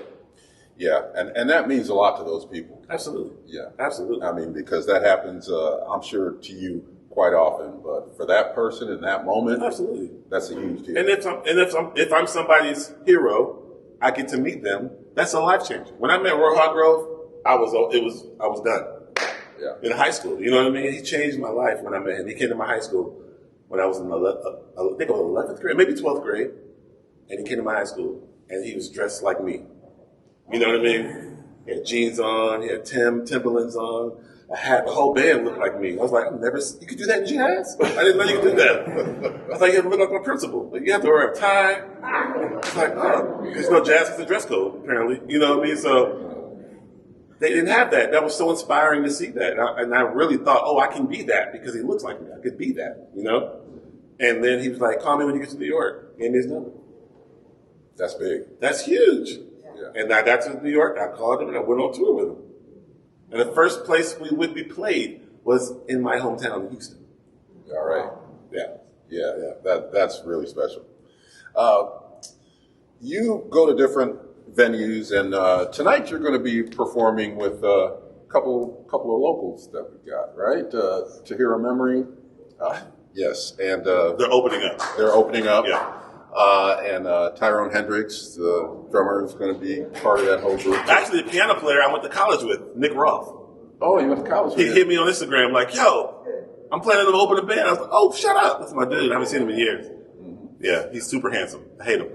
Yeah, and that means a lot to those people. Absolutely. Yeah. Absolutely. I mean, because that happens, I'm sure, to you quite often, but for that person in that moment, absolutely, that's a huge deal. And if I'm somebody's hero, I get to meet them. That's a life changer. When I met Roy Hargrove, I was done. Yeah. In high school, you know what I mean? He changed my life when I met him. He came to my high school when I was in 11th grade, maybe 12th grade, and he came to my high school, and he was dressed like me. You know what I mean? He had jeans on, he had Timberlands on, I had the whole band look like me. I was like, you could do that in jazz? I didn't know you could do that. I thought you had to look like my principal. Like, you have to wear a tie. It's like, oh, there's no jazz is a dress code, apparently. You know what I mean? So they didn't have that. That was so inspiring to see that. And I really thought, oh, I can be that because he looks like me. I could be that, you know? And then he was like, call me when you get to New York. Gave me his number. That's big. That's huge. Yeah. And I got to New York, I called him, and I went on tour with him. And the first place we would be played was in my hometown of Houston. All right. Yeah. That's really special. You go to different venues, and tonight you're going to be performing with a couple of locals that we got, right? To Hear a Memory. Yes, and They're opening up. They're opening up. Yeah. And Tyrone Hendricks, the drummer, is going to be part of that whole group. Actually, the piano player I went to college with, Nick Roth. Oh, you went to college with He him? hit me on Instagram like, yo, I'm planning to open a band. I was like, oh, shut up. That's my dude. I haven't seen him in years. Yeah, he's super handsome. I hate him.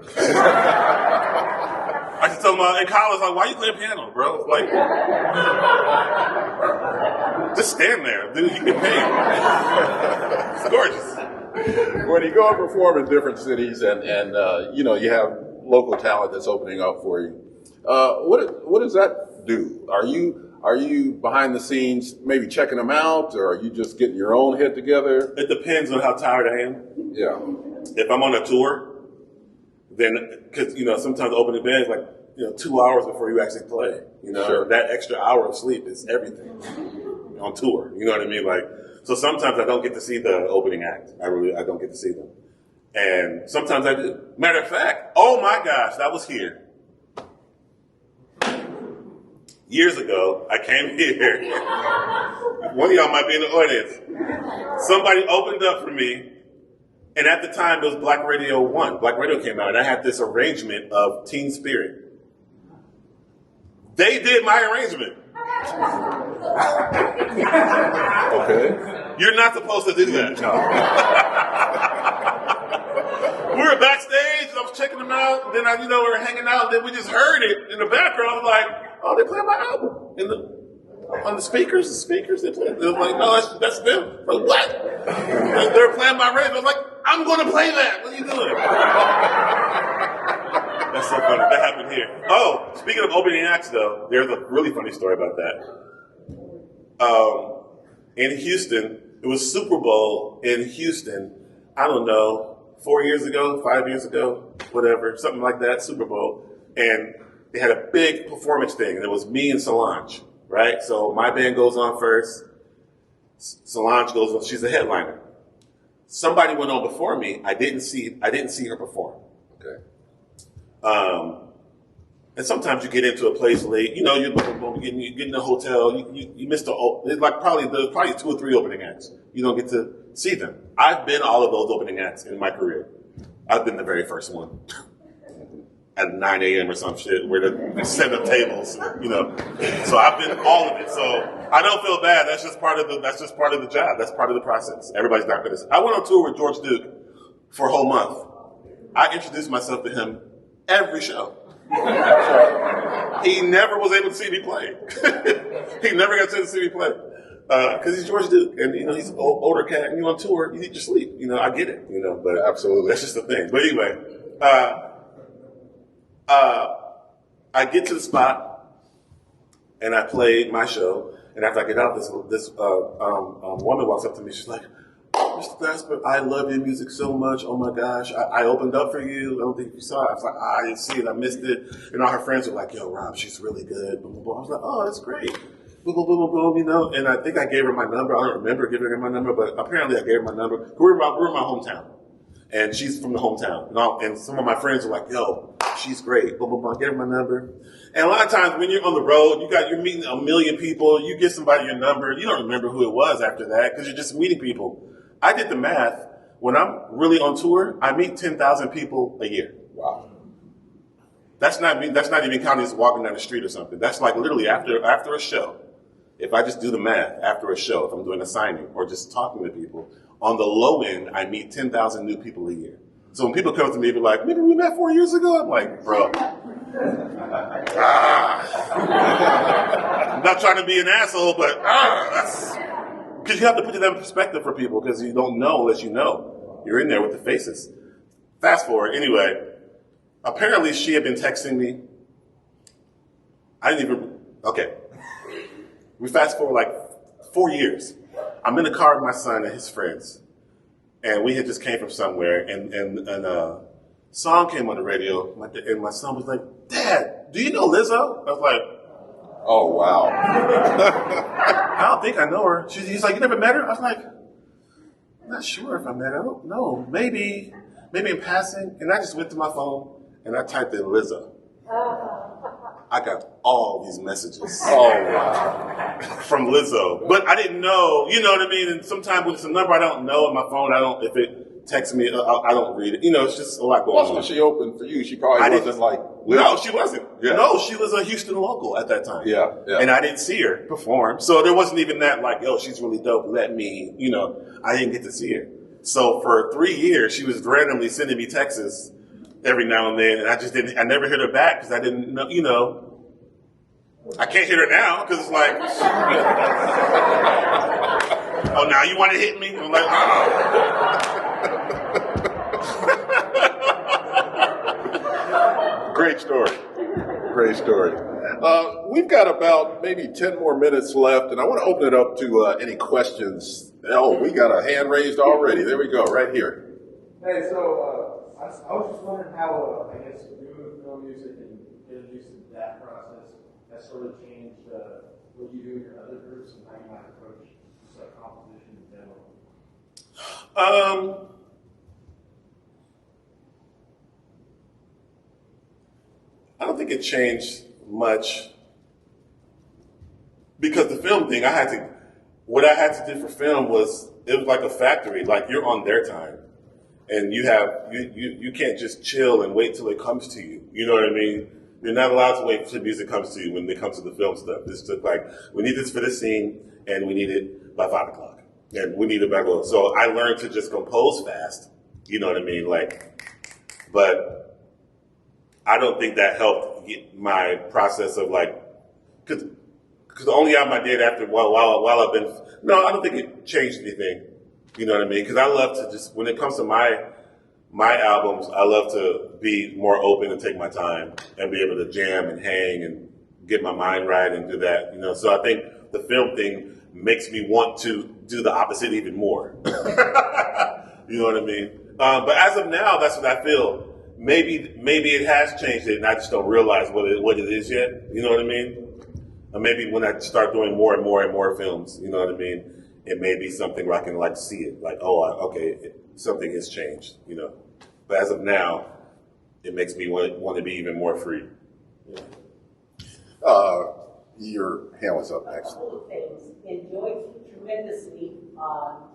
I just told him in college, like, why you playing piano, bro? Like, just stand there, dude. You get paid. It's gorgeous. When you go and perform in different cities, and you know, you have local talent that's opening up for you, what does that do? Are you behind the scenes maybe checking them out, or are you just getting your own head together? It depends on how tired I am. Yeah. If I'm on a tour, then, because, you know, sometimes opening bands, like, you know, 2 hours before you actually play, you know, Sure. That extra hour of sleep is everything on tour. You know what I mean? Like, so sometimes I don't get to see the opening act. I don't get to see them. And sometimes I do. Matter of fact, oh my gosh, that was here. Years ago, I came here. One of y'all might be in the audience. Somebody opened up for me. And at the time, it was Black Radio 1. Black Radio came out, and I had this arrangement of Teen Spirit. They did my arrangement. Okay. You're not supposed to do that. We were backstage, I was checking them out, and then we were hanging out, and then we just heard it in the background. I was like, oh, they playing my album. On the speakers, they played. It was like, no, that's them. I was like, what? They're playing my radio. I was like, I'm going to play that. What are you doing? That's so funny. That happened here. Oh, speaking of opening acts, though, there's a really funny story about that. In Houston, it was Super Bowl in Houston, I don't know, 4 years ago, 5 years ago, whatever, something like that, Super Bowl. And they had a big performance thing, and it was me and Solange, right? So my band goes on first. Solange goes on. She's the headliner. Somebody went on before me. I didn't see her perform. Okay. And sometimes you get into a place late. You get in a hotel. You missed it's like probably 2 or 3 opening acts. You don't get to see them. I've been all of those opening acts in my career. I've been the very first one. At 9 a.m. or some shit, where they set up tables, So I've been all of it. So I don't feel bad. That's just part of the job. That's part of the process. Everybody's not going to. I went on tour with George Duke for a whole month. I introduced myself to him every show. He never was able to see me play. He never got to see me play because he's George Duke, and he's an older cat. And you on tour, you need your sleep. I get it. But Absolutely. that's just the thing. But anyway. I get to the spot, and I play my show. And after I get out, this woman walks up to me. She's like, "Mr. Glasper, I love your music so much. Oh my gosh, I opened up for you. I don't think you saw it." I was like, "I didn't see it. I missed it." And all her friends were like, "Yo, Rob, she's really good." Boom, boom, boom. I was like, "Oh, that's great." Boom, boom, boom, boom, boom. And I think I gave her my number. I don't remember giving her my number, but apparently I gave her my number. We're in my hometown. And she's from the hometown. And some of my friends were like, "Yo, she's great." Blah, blah, blah. Get her my number. And a lot of times when you're on the road, you're meeting a million people. You give somebody your number. You don't remember who it was after that because you're just meeting people. I did the math. When I'm really on tour, I meet 10,000 people a year. Wow. That's not even counting just walking down the street or something. That's like literally after a show. If I just do the math after a show, if I'm doing a signing or just talking to people, on the low end, I meet 10,000 new people a year. So when people come up to me and be like, "Maybe we met 4 years ago," I'm like, "Bro, I'm not trying to be an asshole, but that's because you have to put that in perspective for people because you don't know unless you know. You're in there with the faces. Fast forward, anyway. Apparently, she had been texting me. Okay. We fast forward like 4 years. I'm in the car with my son and his friends, and we had just came from somewhere, and a song came on the radio, and my son was like, "Dad, do you know Lizzo?" I was like, Oh, wow. "I don't think I know her." He's like, "You never met her?" I was like, "I'm not sure if I met her. I don't know. Maybe in passing." And I just went to my phone and I typed in Lizzo. I got all these messages. Oh, wow. From Lizzo. But I didn't know, you know what I mean? And sometimes when it's a number I don't know on my phone, if it texts me, I don't read it. You know, it's just a lot going Plus, on. when she opened for you, she probably wasn't like... No, she wasn't. Yeah. No, she was a Houston local at that time. Yeah. And I didn't see her perform. So there wasn't even that like, yo, she's really dope. Let me, I didn't get to see her. So for 3 years, she was randomly sending me texts every now and then. And I never hit her back because I didn't know, I can't hit her now because it's like, oh, now you want to hit me? I'm like, oh. Great story. Great story. We've got about maybe 10 more minutes left, and I want to open it up to any questions. Oh, we got a hand raised already. There we go, right here. Hey, so I was just wondering how, doing film music and getting used to that process has sort of changed what you do in your other groups and how you might approach composition in general. I don't think it changed much because the film thing, what I had to do for film it was like a factory, like you're on their time. And you can't just chill and wait till it comes to you. You know what I mean? You're not allowed to wait till music comes to you when it comes to the film stuff. This took we need this for this scene and we need it by 5 o'clock. And we need it by close. So I learned to just compose fast. You know what I mean? But I don't think that helped get my process of because the only album I did after while I've been, no, I don't think it changed anything. You know what I mean? Because I love to just, when it comes to my albums, I love to be more open and take my time and be able to jam and hang and get my mind right and do that. So I think the film thing makes me want to do the opposite even more. You know what I mean? But as of now, that's what I feel. Maybe it has changed it, and I just don't realize what it is yet. You know what I mean? Or maybe when I start doing more and more and more films, you know what I mean? It may be something where I can see it, something has changed. But as of now, it makes me want to be even more free. Yeah. Your hand was up next. A couple of things. Enjoyed you tremendously on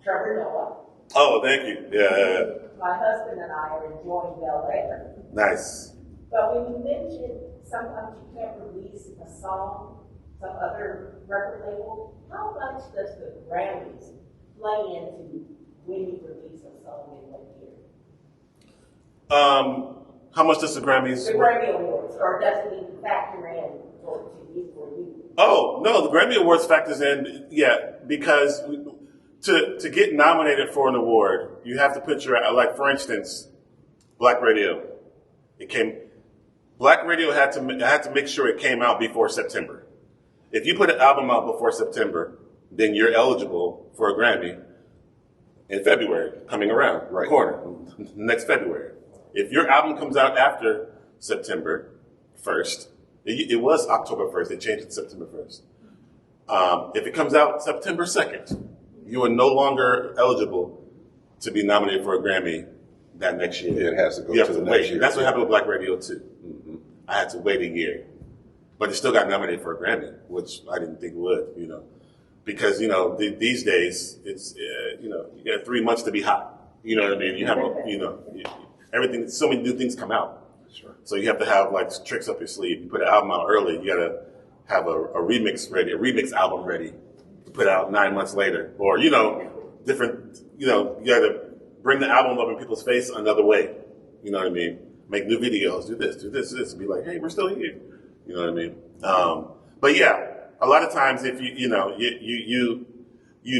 Trevor Noah. Oh, thank you. Yeah. My husband and I are enjoying Bel Air. Nice. But when you mentioned sometimes you can't release a song, some other record label, how much does the Grammys play into when you release a song in what year? How much does the Grammys? The Grammy Awards, or does it even factor in for you? Oh, no, the Grammy Awards factors in, because to get nominated for an award, you have to put for instance, Black Radio. Black Radio had to make sure it came out before September. If you put an album out before September, then you're eligible for a Grammy in February, coming around, right corner, next February. If your album comes out after September 1st, it was October 1st, they changed it to September 1st. If it comes out September 2nd, you are no longer eligible to be nominated for a Grammy that next year. It has to go to the next year. That's what happened with Black Radio too. Mm-hmm. I had to wait a year. But it still got nominated for a Grammy, which I didn't think would, because, these days, it's, you got 3 months to be hot. You know what I mean? You have, everything, so many new things come out. Sure. So you have to have tricks up your sleeve. You put an album out early, you got to have a remix album ready to put out 9 months later. Or, different, you got to bring the album up in people's face another way. You know what I mean? Make new videos, do this, and be like, hey, we're still here. You know what I mean? But yeah, a lot of times if you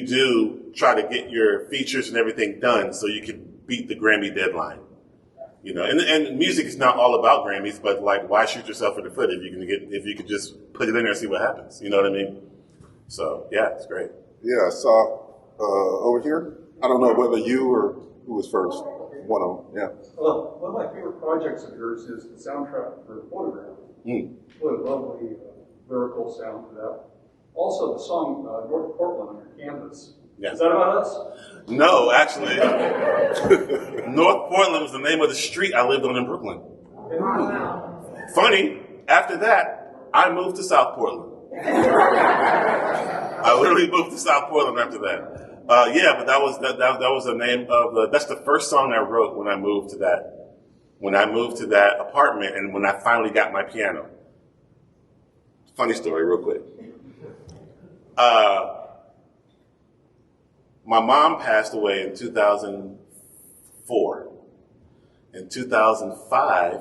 do try to get your features and everything done so you can beat the Grammy deadline. You know, and music is not all about Grammys, but like, why shoot yourself in the foot if you could just put it in there and see what happens? You know what I mean? So yeah, it's great. Yeah, I saw over here. I don't know whether you or who was first. One of them, yeah. Well, one of my favorite projects of yours is the soundtrack for Photograph. What a lovely lyrical sound to that. Also, the song North Portland on your canvas. Yeah. Is that about us? No, actually, North Portland was the name of the street I lived on in Brooklyn. Funny, after that, I moved to South Portland. I literally moved to South Portland after that. Yeah, but that was the name of that's the first song I wrote when I moved to that. When I moved to that apartment and when I finally got my piano. Funny story, real quick. My mom passed away in 2004. In 2005,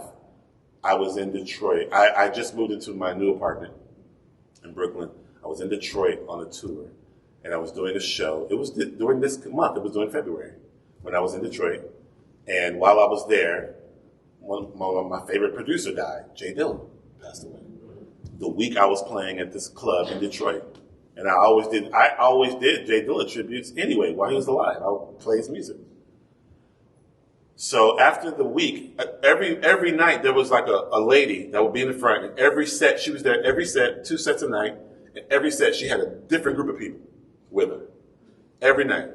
I was in Detroit. I just moved into my new apartment in Brooklyn. I was in Detroit on a tour, and I was doing a show. It was during this month. It was during February when I was in Detroit. And while I was there, one of my favorite producer died. Jay Dillon passed away. The week I was playing at this club in Detroit. And I always did Jay Dillon tributes anyway while he was alive. I would play his music. So after the week, every night there was like a lady that would be in the front. And every set, she was there every set, 2 sets a night. And every set she had a different group of people with her. Every night.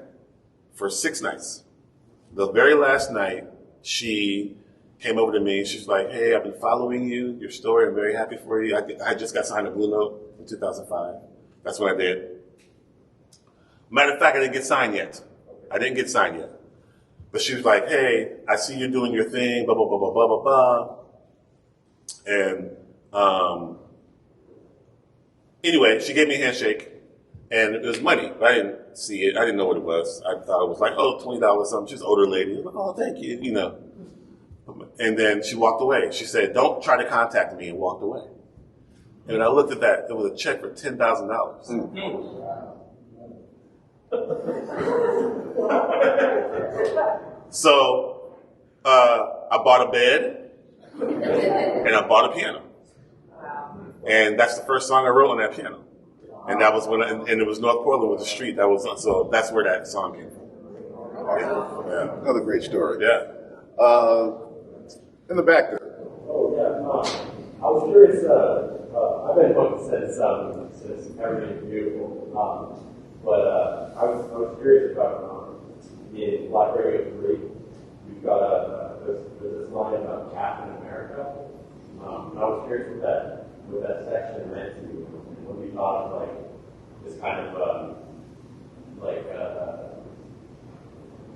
For 6 nights. The very last night, she came over to me and she's like, hey, I've been following you, your story. I'm very happy for you. I just got signed to Blue Note in 2005. That's what I did. Matter of fact, I didn't get signed yet. But she was like, hey, I see you doing your thing, blah, blah, blah, blah, blah, blah, blah. And anyway, she gave me a handshake. And it was money. I didn't see it. I didn't know what it was. I thought it was like, oh, $20 something. She's an older lady. I was like, oh, thank you, you know. And then she walked away. She said, don't try to contact me, and walked away. And I looked at that. It was a check for $10,000. So I bought a bed and I bought a piano. And that's the first song I wrote on that piano. And that was and it was North Portland with the street. So that's where that song came from. Yeah. Another great story. Yeah. In the back there. Oh, yeah. I was curious. I've been hooked since everything beautiful. But I was curious about in Black Radio 3. You've got there's this line about Captain America. And I was curious what that section meant to you when we thought of like this kind of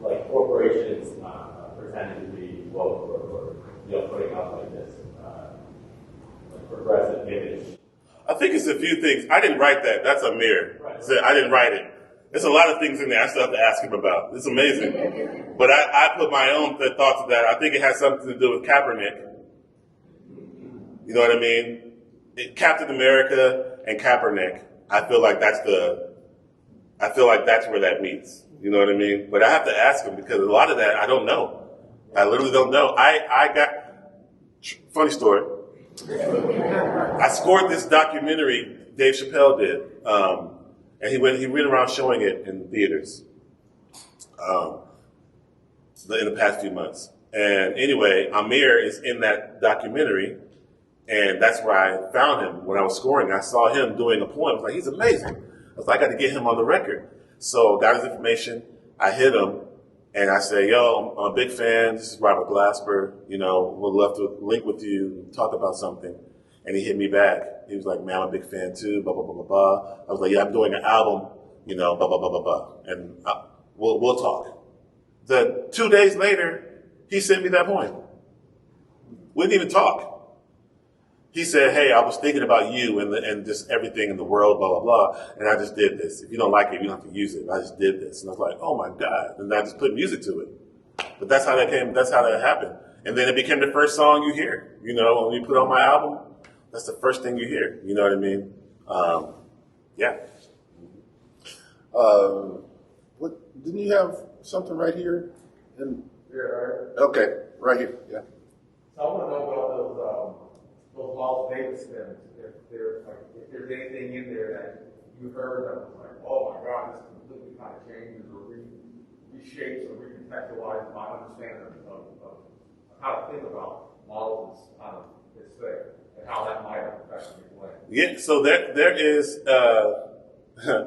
like corporations pretending to be woke or putting out like this like progressive image. I think it's a few things. I didn't write that. That's Amir. Right. So I didn't write it. There's a lot of things in there I still have to ask him about. It's amazing. But I put my own thoughts to that. I think it has something to do with Kaepernick. You know what I mean? Captain America and Kaepernick. I feel like that's where that meets. You know what I mean? But I have to ask him because a lot of that I don't know. I literally don't know. I got funny story. I scored this documentary Dave Chappelle did, and he went around showing it in theaters in the past few months. And anyway, Amir is in that documentary, and that's where I found him when I was scoring. I saw him doing a poem. I was like, he's amazing. I was like, I got to get him on the record. So got his information. I hit him. And I say, yo, I'm a big fan. This is Robert Glasper. You know, would love to link with you and talk about something. And he hit me back. He was like, man, I'm a big fan too, blah, blah, blah, blah, blah. I was like, yeah, I'm doing an album, you know, blah, blah, blah, blah, blah. And we'll talk. Then 2 days later, he sent me that poem. We didn't even talk. He said, hey, I was thinking about you and just everything in the world, blah, blah, blah, and I just did this. If you don't like it, you don't have to use it. I just did this. And I was like, oh, my God. And I just put music to it. But that's how that happened. And then it became the first song you hear, you know, when you put on my album. that's the first thing you hear. You know what I mean? Yeah. What, didn't you have something right here? Yeah, right. Okay, right here. Yeah. So I want to know about those Las Vegas things. If there's anything in there that you heard that was like, oh my God, this completely kind of changes or reshapes or recontextualizes my understanding of how to think about models kind of this thing and how that might affect me play. Yeah, so there is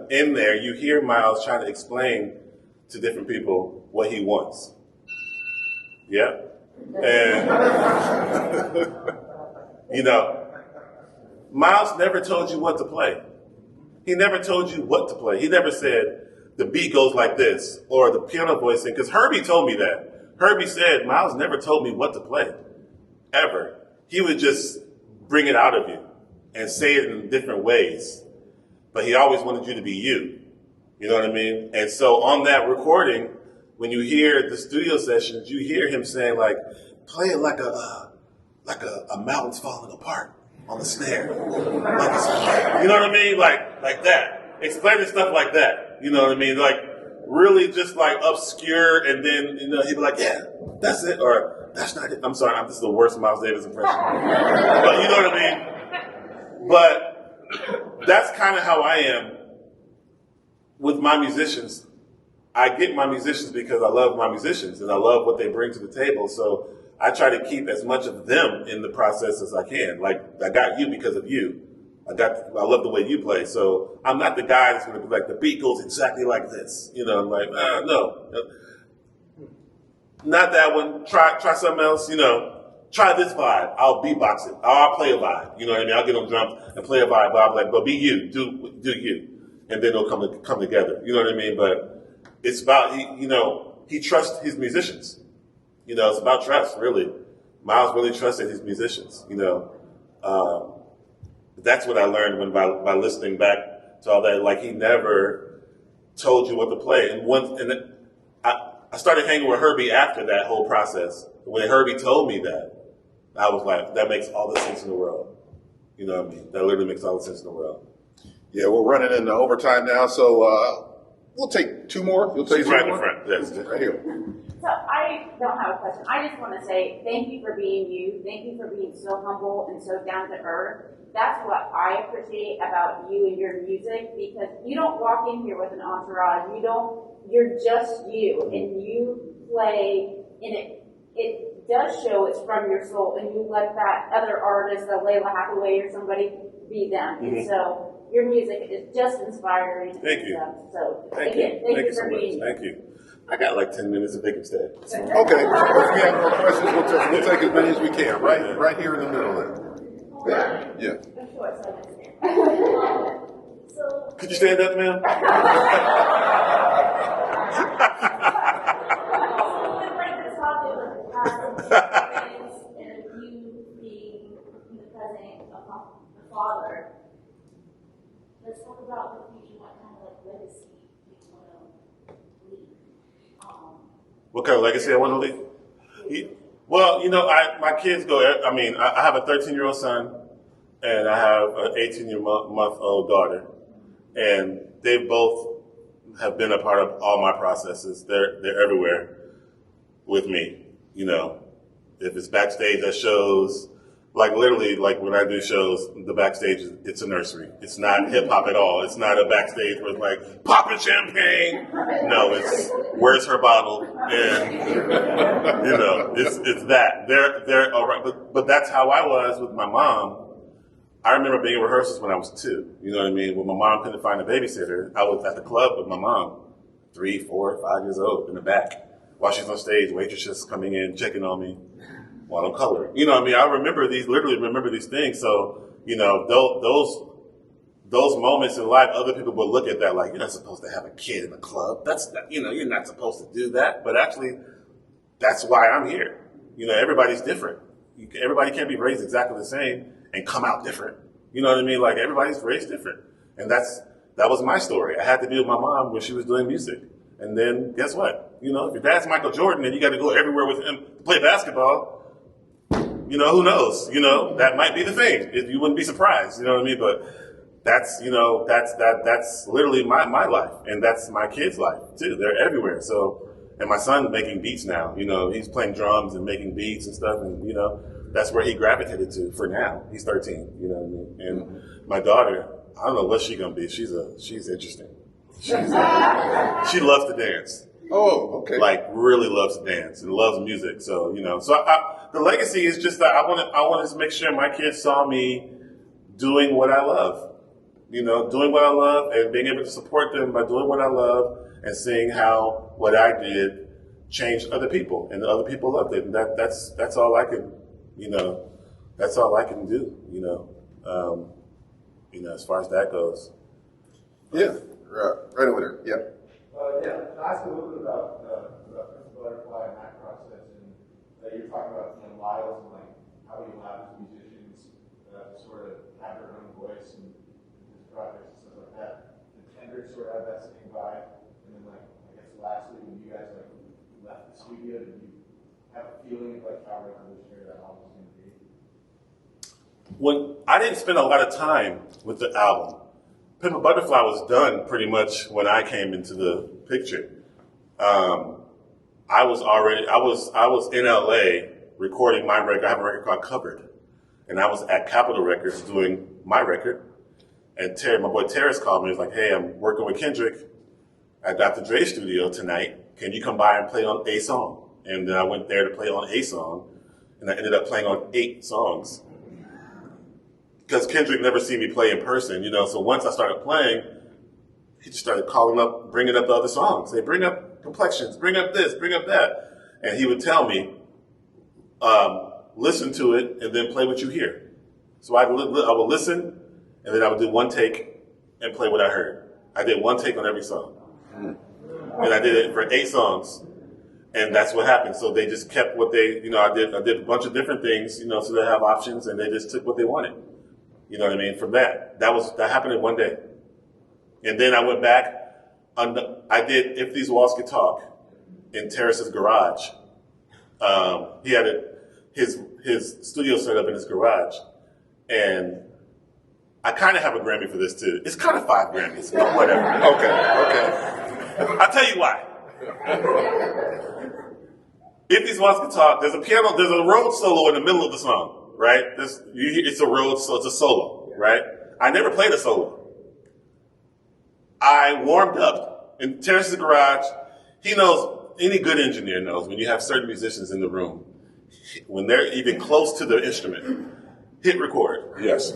in there you hear Miles trying to explain to different people what he wants. Yeah. And you know, Miles never told you what to play. He never told you what to play. He never said the beat goes like this or the piano voicing, because Herbie told me that. Herbie said Miles never told me what to play, ever. He would just bring it out of you and say it in different ways. But he always wanted you to be you. You know what I mean? And so on that recording, when you hear the studio sessions, you hear him saying like, play it like a mountain's falling apart on the snare. Like it's, you know what I mean? Like that. Explaining stuff like that. You know what I mean? Like really just like obscure, and then he'd be like, yeah, that's it, or that's not it. I'm sorry, this is the worst Miles Davis impression. But you know what I mean? But that's kind of how I am with my musicians. I get my musicians because I love my musicians and I love what they bring to the table. So I try to keep as much of them in the process as I can. Like, I got you because of you. I love the way you play. So I'm not the guy that's going to be like, the beat goes exactly like this. I'm like, no. Not that one. Try something else, Try this vibe. I'll beatbox it. I'll play a vibe. You know what I mean? I'll get on drums and play a vibe. But I'll be like, but be you. Do you. And then they'll come together. You know what I mean? But it's about, he trusts his musicians. It's about trust, really. Miles really trusted his musicians, That's what I learned by listening back to all that. Like, he never told you what to play. And I started hanging with Herbie after that whole process. When Herbie told me that, I was like, that makes all the sense in the world. You know what I mean? That literally makes all the sense in the world. Yeah, we're running into overtime now, so we'll take two more. You'll take She's two right more? in front. Yes. Right here. So I don't have a question. I just want to say thank you for being you. Thank you for being so humble and so down to earth. That's what I appreciate about you and your music, because you don't walk in here with an entourage. You're just you, and you play, and it does show it's from your soul, and you let that other artist, the Layla Hathaway or somebody, be them. Mm-hmm. And so your music is just inspiring. Thank you. So Thank again, you. thank you so for much. being you. Thank you. I got like 10 minutes if they can stay. Okay, if we have more questions, we'll take as many as we can. Right here in the middle there. Yeah. Could you stand up, ma'am? Father. Let's talk about the future. What kind of legacy you want to leave? What kind of legacy I want to leave? Well, my kids go. I have a 13-year-old son, and I have an 18-month-old daughter, and they both have been a part of all my processes. They're everywhere with me. If it's backstage at shows. Like literally, like when I do shows, the backstage, it's a nursery. It's not hip hop at all. It's not a backstage where it's like popping champagne. No, it's where's her bottle, and it's that. They're all right, but that's how I was with my mom. I remember being in rehearsals when I was 2. You know what I mean? When my mom couldn't find a babysitter, I was at the club with my mom, 3, 4, 5 years old, in the back, while she's on stage, waitresses coming in, checking on me. Well, I'm coloring. You know what I mean? I literally remember these things. So, those moments in life, other people will look at that like, you're not supposed to have a kid in a club. That's not, you're not supposed to do that. But actually, that's why I'm here. Everybody's different. Everybody can't be raised exactly the same and come out different. You know what I mean? Like, everybody's raised different. And that was my story. I had to be with my mom when she was doing music. And then, guess what? If your dad's Michael Jordan and you got to go everywhere with him to play basketball, You know, who knows? You know, that might be the thing. You wouldn't be surprised. You know what I mean? But that's, you know, that's literally my life, and that's my kids' life too. They're everywhere. So, and my son's making beats now. You know, he's playing drums and making beats and stuff, and you know, that's where he gravitated to for now. He's 13. You know what I mean? And my daughter, I don't know what she's gonna be. She's interesting. She loves to dance. Oh, okay. Like really loves to dance and loves music. So you know, the legacy is just that I wanted to make sure my kids saw me doing what I love. You know, doing what I love and being able to support them by doing what I love and seeing how what I did changed other people and other people loved it. And that's all I can, you know, that's all I can do. You know, as far as that goes. Yeah, right over there. Yeah. Yeah, can I ask a little bit about Prince Butterfly and that process? And you're talking about, you know, Lyles and like how he allows musicians to sort of have their own voice and his projects and stuff like that. Did Kendrick sort of have that same vibe? And then, like, I guess lastly, when you guys like left the studio, did you have a feeling of like how revolutionary that album was going to be? When I didn't spend a lot of time with the album. Pimp a Butterfly was done pretty much when I came into the picture. I was in LA recording my record. I have a record called Covered, and I was at Capitol Records doing my record. And my boy Terrence called me. He was like, "Hey, I'm working with Kendrick at Dr. Dre's studio tonight. Can you come by and play on a song?" And then I went there to play on a song, and I ended up playing on 8 songs. Because Kendrick never seen me play in person, you know. So once I started playing, he just started calling up, bringing up the other songs. They bring up Complexions, bring up this, bring up that. And he would tell me, listen to it and then play what you hear. So I would listen, and then I would do one take and play what I heard. I did one take on every song. And I did it for 8 songs. And that's what happened. So they just kept what they, you know, I did a bunch of different things, you know, so they have options, and they just took what they wanted. You know what I mean? From that happened in one day. And then I went back, I did If These Walls Could Talk in Terrace's garage. He had his studio set up in his garage. And I kind of have a Grammy for this too. It's kind of 5 Grammys, but whatever. Okay. I'll tell you why. If These Walls Could Talk, there's a Rhodes solo in the middle of the song. Right? It's a Rhodes, so it's a solo, right? I never played a solo. I warmed up in Terrence's garage. He knows, any good engineer knows, when you have certain musicians in the room, when they're even close to the instrument, hit record. Yes.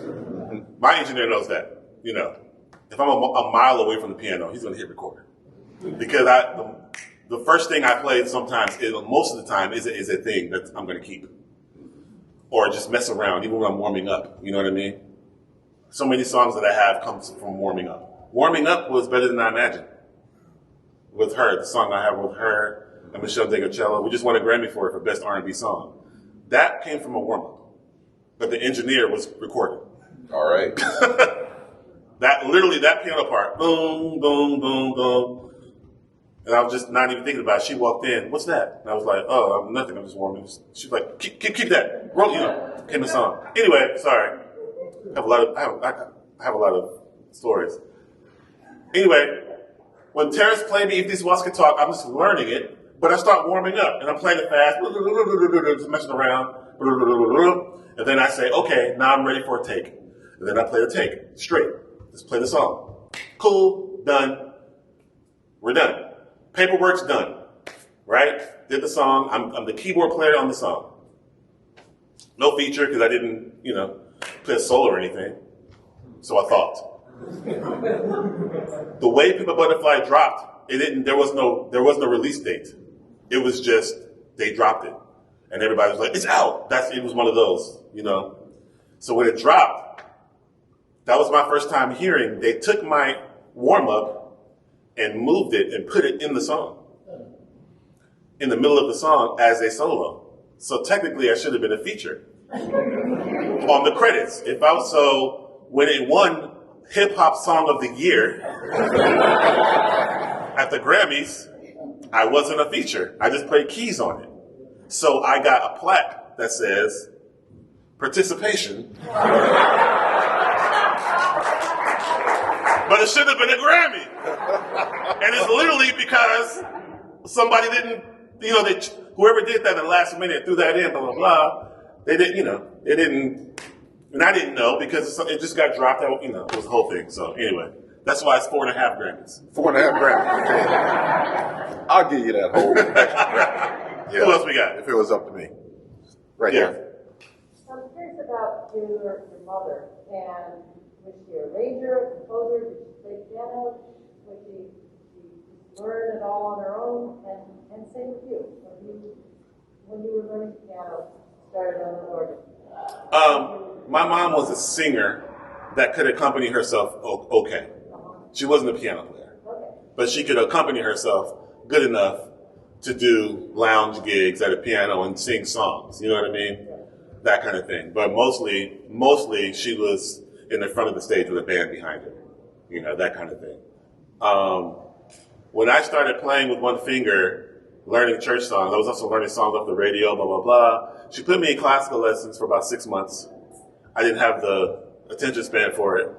My engineer knows that, you know. If I'm a mile away from the piano, he's going to hit record. Because the first thing I play sometimes, most of the time, is a thing that I'm going to keep. Or just mess around, even when I'm warming up. You know what I mean? So many songs that I have come from warming up. Warming Up was better than I imagined. With her, the song I have with her and Michelle DeGarcello, we just won a Grammy for it for Best R&B Song. That came from a warm-up. But the engineer was recording. All right. That piano part, boom, boom, boom, boom. And I was just not even thinking about it. She walked in, "What's that?" And I was like, "Oh, nothing, I'm just warming." She's like, keep that. Roll, you know, came the song. Anyway, sorry. I have a lot of stories. Anyway, when Terrence played me If These Walls Could Talk, I'm just learning it, but I start warming up, and I'm playing it fast, just messing around, and then I say, "Okay, now I'm ready for a take." And then I play the take, straight. Let's play the song. Cool, done. We're done. Paperwork's done, right? Did the song. I'm the keyboard player on the song. No feature because I didn't, you know, play a solo or anything. So I thought. The way Pimp a Butterfly dropped, there was no release date. It was just they dropped it, and everybody was like, "It's out." It was one of those, you know. So when it dropped, that was my first time hearing. They took my warm up and moved it and put it in the song, in the middle of the song as a solo. So technically, I should have been a feature on the credits. When it won Hip Hop Song of the Year at the Grammys, I wasn't a feature. I just played keys on it. So I got a plaque that says, participation. But it should have been a Grammy. And it's literally because somebody didn't, whoever did that at the last minute threw that in, blah, blah, blah. They didn't, and I didn't know because it just got dropped out, it was the whole thing. So anyway, that's why it's 4.5 Grammys. 4.5 Grammys. Okay. I'll give you that whole extra Grammy. Yeah. Who else we got? If it was up to me. Right here. I'm curious about your mother, and was she a arranger, composer, did she play piano, was she learn it all on her own, and same with you. When you were learning piano, started on the organ. My mom was a singer that could accompany herself okay. She wasn't a piano player, but she could accompany herself good enough to do lounge gigs at a piano and sing songs. You know what I mean? That kind of thing. But mostly she was in the front of the stage with a band behind her. That kind of thing. When I started playing with one finger, learning church songs, I was also learning songs off the radio, blah, blah, blah. She put me in classical lessons for about 6 months. I didn't have the attention span for it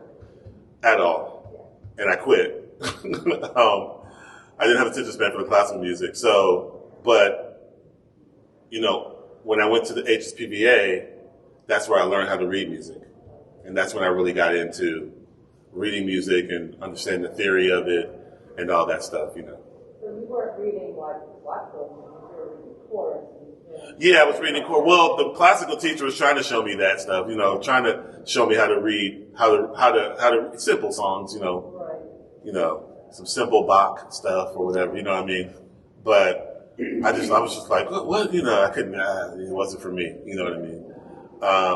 at all. And I quit. I didn't have attention span for the classical music. When I went to the HSPVA, that's where I learned how to read music. And that's when I really got into reading music and understanding the theory of it and all that stuff, So you weren't reading like Blackboard, you were reading chords. Yeah, I was reading chords. Well, the classical teacher was trying to show me that stuff, trying to show me how to read, how to simple songs, Right. Some simple Bach stuff or whatever, you know what I mean? But I was just like, what? I couldn't, it wasn't for me, you know what I mean?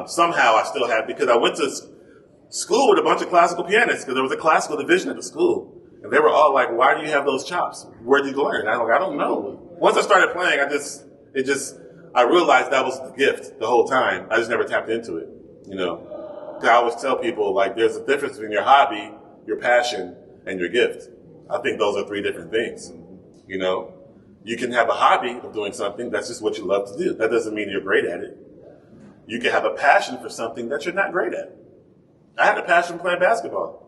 Somehow I still had, because I went to school with a bunch of classical pianists, because there was a classical division at the school. And they were all like, why do you have those chops? Where did you learn? And I'm like, I don't know. Once I started playing, I realized that was the gift the whole time. I just never tapped into it, I always tell people, like, there's a difference between your hobby, your passion, and your gift. I think those are 3 different things, You can have a hobby of doing something, that's just what you love to do. That doesn't mean you're great at it. You can have a passion for something that you're not great at. I had a passion for playing basketball.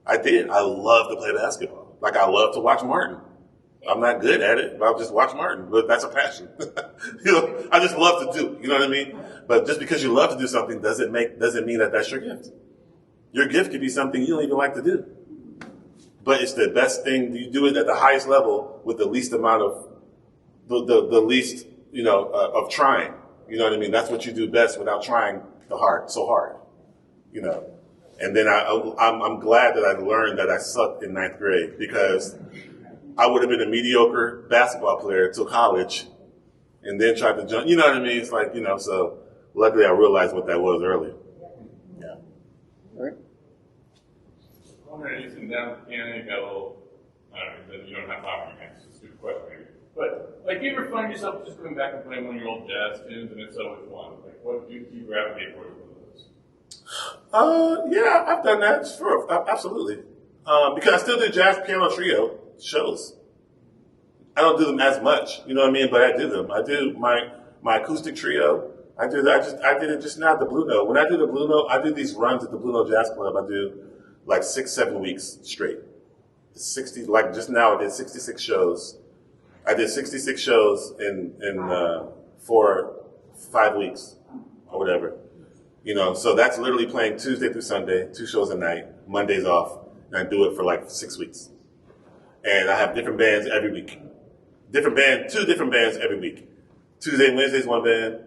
I did. I love to play basketball. Like, I love to watch Martin. I'm not good at it, but I'll just watch Martin. But that's a passion. I just love to do it. You know what I mean? But just because you love to do something doesn't mean that that's your gift. Your gift could be something you don't even like to do. But it's the best thing. You do it at the highest level with the least amount of, the least, of trying. You know what I mean? That's what you do best without trying so hard. And then I'm glad that I learned that I sucked in 9th grade, because I would have been a mediocre basketball player till college and then tried to jump. You know what I mean? It's like, so luckily I realized what that was early. Yeah. All right. I'm wondering, you sit down at the piano, you got a little, I don't know, you don't have power in your hands, it's a stupid question maybe. But, like, you ever find yourself just going back and playing one of your old jazz tunes, and if so, which one? Like, what do you gravitate towards one of those? Yeah, I've done that, sure, absolutely. Because I still do jazz piano trio shows. I don't do them as much, you know what I mean? But I do them. I do my acoustic trio. I did it just now at the Blue Note. When I do the Blue Note, I do these runs at the Blue Note Jazz Club. I do like 6-7 weeks straight. 60, like just now I did 66 shows. I did 66 shows in 5 weeks or whatever. So that's literally playing Tuesday through Sunday, 2 shows a night, Mondays off, and I do it for like 6 weeks. And I have different bands every week. 2 different bands every week. Tuesday and Wednesday's one band,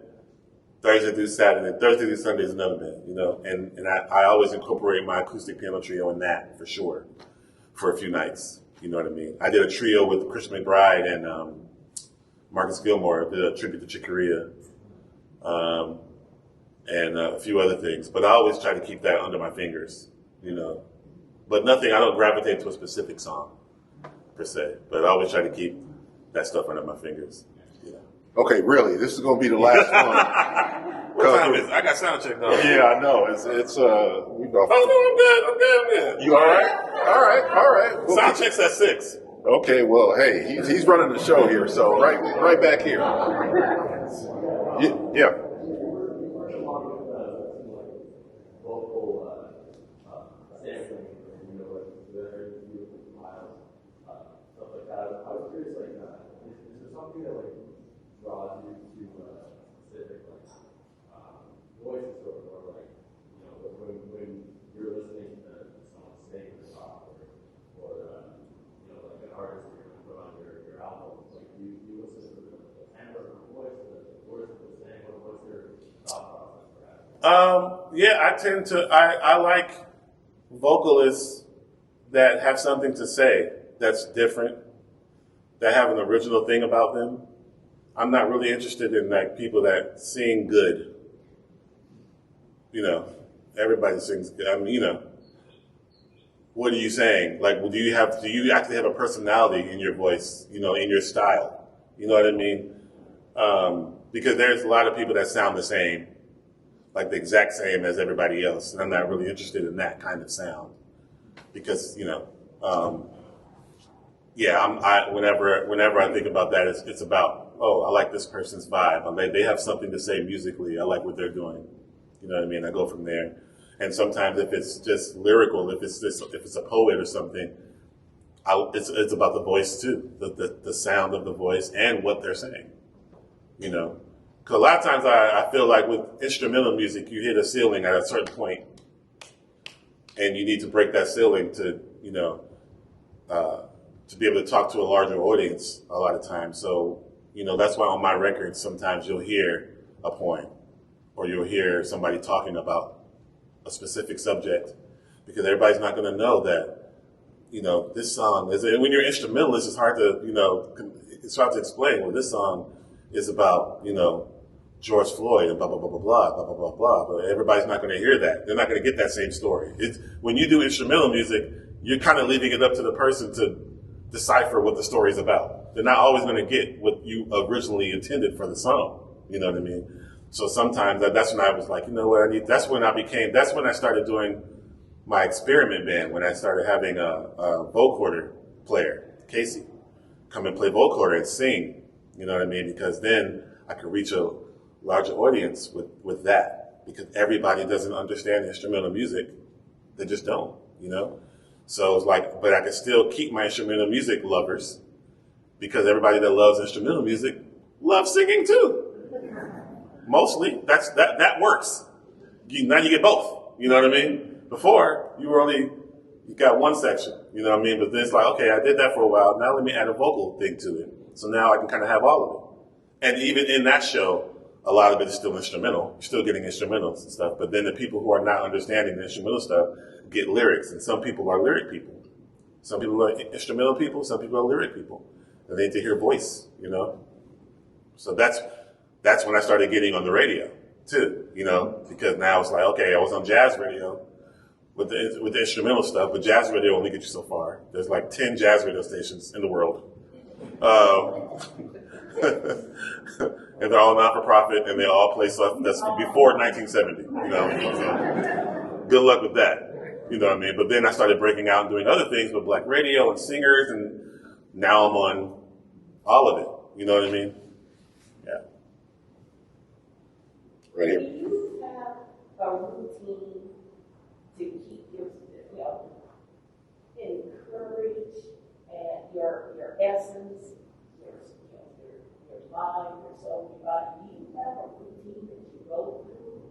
Thursday through Saturday, Thursday through Sunday is another band, and I always incorporate my acoustic piano trio in that for sure, for a few nights, you know what I mean? I did a trio with Christian McBride and Marcus Gilmore, did a tribute to Chick Corea, and a few other things, but I always try to keep that under my fingers, but I don't gravitate to a specific song per se, but I always try to keep that stuff under my fingers. Okay, really, this is going to be the last one. What time is it? I got sound check on. Yeah, I know. It's Oh, no, I'm good. You all right? All right. Well, Sound check's at 6. Okay, well, hey, he's running the show here, so right back here. Yeah. something that like draws you to specific like voices or like when you're listening to someone sing or talk or like an artist you're gonna put on your album, like you listen to the timbre of the voice, the words that they're saying, what's your thought process for that? Yeah, I like vocalists that have something to say that's different, that have an original thing about them. I'm not really interested in like people that sing good. Everybody sings good. I mean, what are you saying? Like, do you actually have a personality in your voice, in your style? You know what I mean? Because there's a lot of people that sound the same, like the exact same as everybody else. And I'm not really interested in that kind of sound because, whenever I think about that, it's about, I like this person's vibe. They have something to say musically. I like what they're doing. You know what I mean? I go from there. And sometimes if it's just lyrical, if it's a poet or something, it's about the voice too, the sound of the voice and what they're saying. Because a lot of times I feel like with instrumental music, you hit a ceiling at a certain point, and you need to break that ceiling to be able to talk to a larger audience a lot of times. So, that's why on my records, sometimes you'll hear a poem or you'll hear somebody talking about a specific subject because everybody's not going to know that, this song is, and when you're an instrumentalist, it's hard to explain, well, this song is about, George Floyd and blah, blah, blah, blah, blah, blah, blah, blah, blah. But everybody's not going to hear that. They're not going to get that same story. When you do instrumental music, you're kind of leaving it up to the person to decipher what the story is about. They're not always going to get what you originally intended for the song. You know what I mean? So sometimes that's when I was like, that's when I started doing my experiment band, when I started having a vocoder player, Casey, come and play vocoder and sing. You know what I mean? Because then I could reach a larger audience with that, because everybody doesn't understand instrumental music. They just don't, So it's like, but I could still keep my instrumental music lovers, because everybody that loves instrumental music loves singing too. Mostly, that works. Now you get both. You know what I mean? Before, you got one section. You know what I mean? But then it's like, okay, I did that for a while. Now let me add a vocal thing to it. So now I can kind of have all of it. And even in that show, a lot of it is still instrumental. You're still getting instrumentals and stuff. But then the people who are not understanding the instrumental stuff get lyrics. And some people are lyric people. Some people are instrumental people. Some people are lyric people. And they need to hear voice, So that's when I started getting on the radio too, because now it's like, okay, I was on jazz radio with the instrumental stuff, but jazz radio only gets you so far. There's like 10 jazz radio stations in the world. And they're all not-for-profit, and they all play stuff that's before 1970, So good luck with that, you know what I mean? But then I started breaking out and doing other things with black radio and singers, and now I'm on all of it, you know what I mean? Yeah. Right here. Do you have a routine to keep encourage and your essence, your mind, your soul, your body? Do you have a routine that you go through?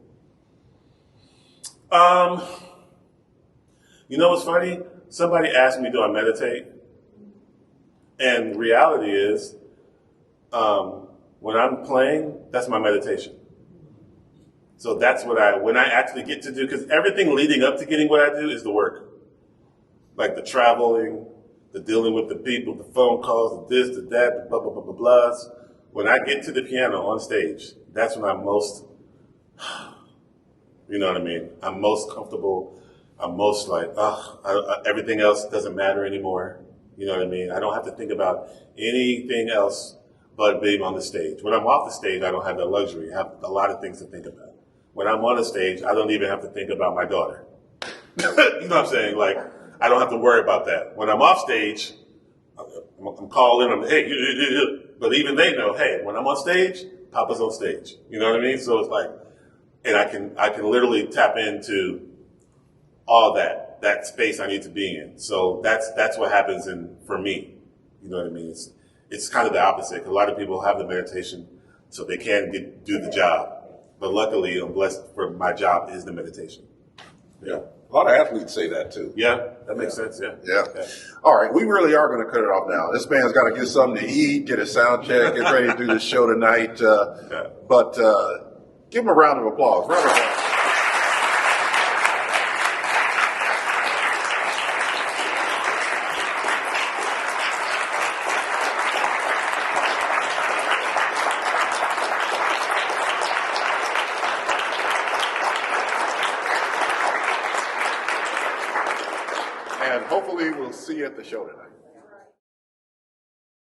What's funny? Somebody asked me, do I meditate? And reality is, when I'm playing, that's my meditation. So that's when I actually get to do, because everything leading up to getting what I do is the work. Like the traveling, the dealing with the people, the phone calls, the this, the that, the blah, blah, blah, blah, blahs. When I get to the piano on stage, that's when I'm most, you know what I mean? I'm most comfortable. I'm most like, everything else doesn't matter anymore. You know what I mean? I don't have to think about anything else but being on the stage. When I'm off the stage, I don't have that luxury. I have a lot of things to think about. When I'm on the stage, I don't even have to think about my daughter. You know what I'm saying? Like, I don't have to worry about that. When I'm off stage, I'm calling, but even they know, hey, when I'm on stage, Papa's on stage. You know what I mean? So it's like, and I can literally tap into all that space I need to be in. So that's what happens for me. You know what I mean? it's kind of the opposite. A lot of people have the meditation so they can do the job. But luckily, I'm blessed for my job is the meditation. Yeah. A lot of athletes say that too. Yeah, that makes sense, yeah. Yeah. All right, we really are going to cut it off now. This man's got to get something to eat, get a sound check, get ready to do this show tonight. But give him a round of applause. Round of applause. And hopefully we'll see you at the show tonight.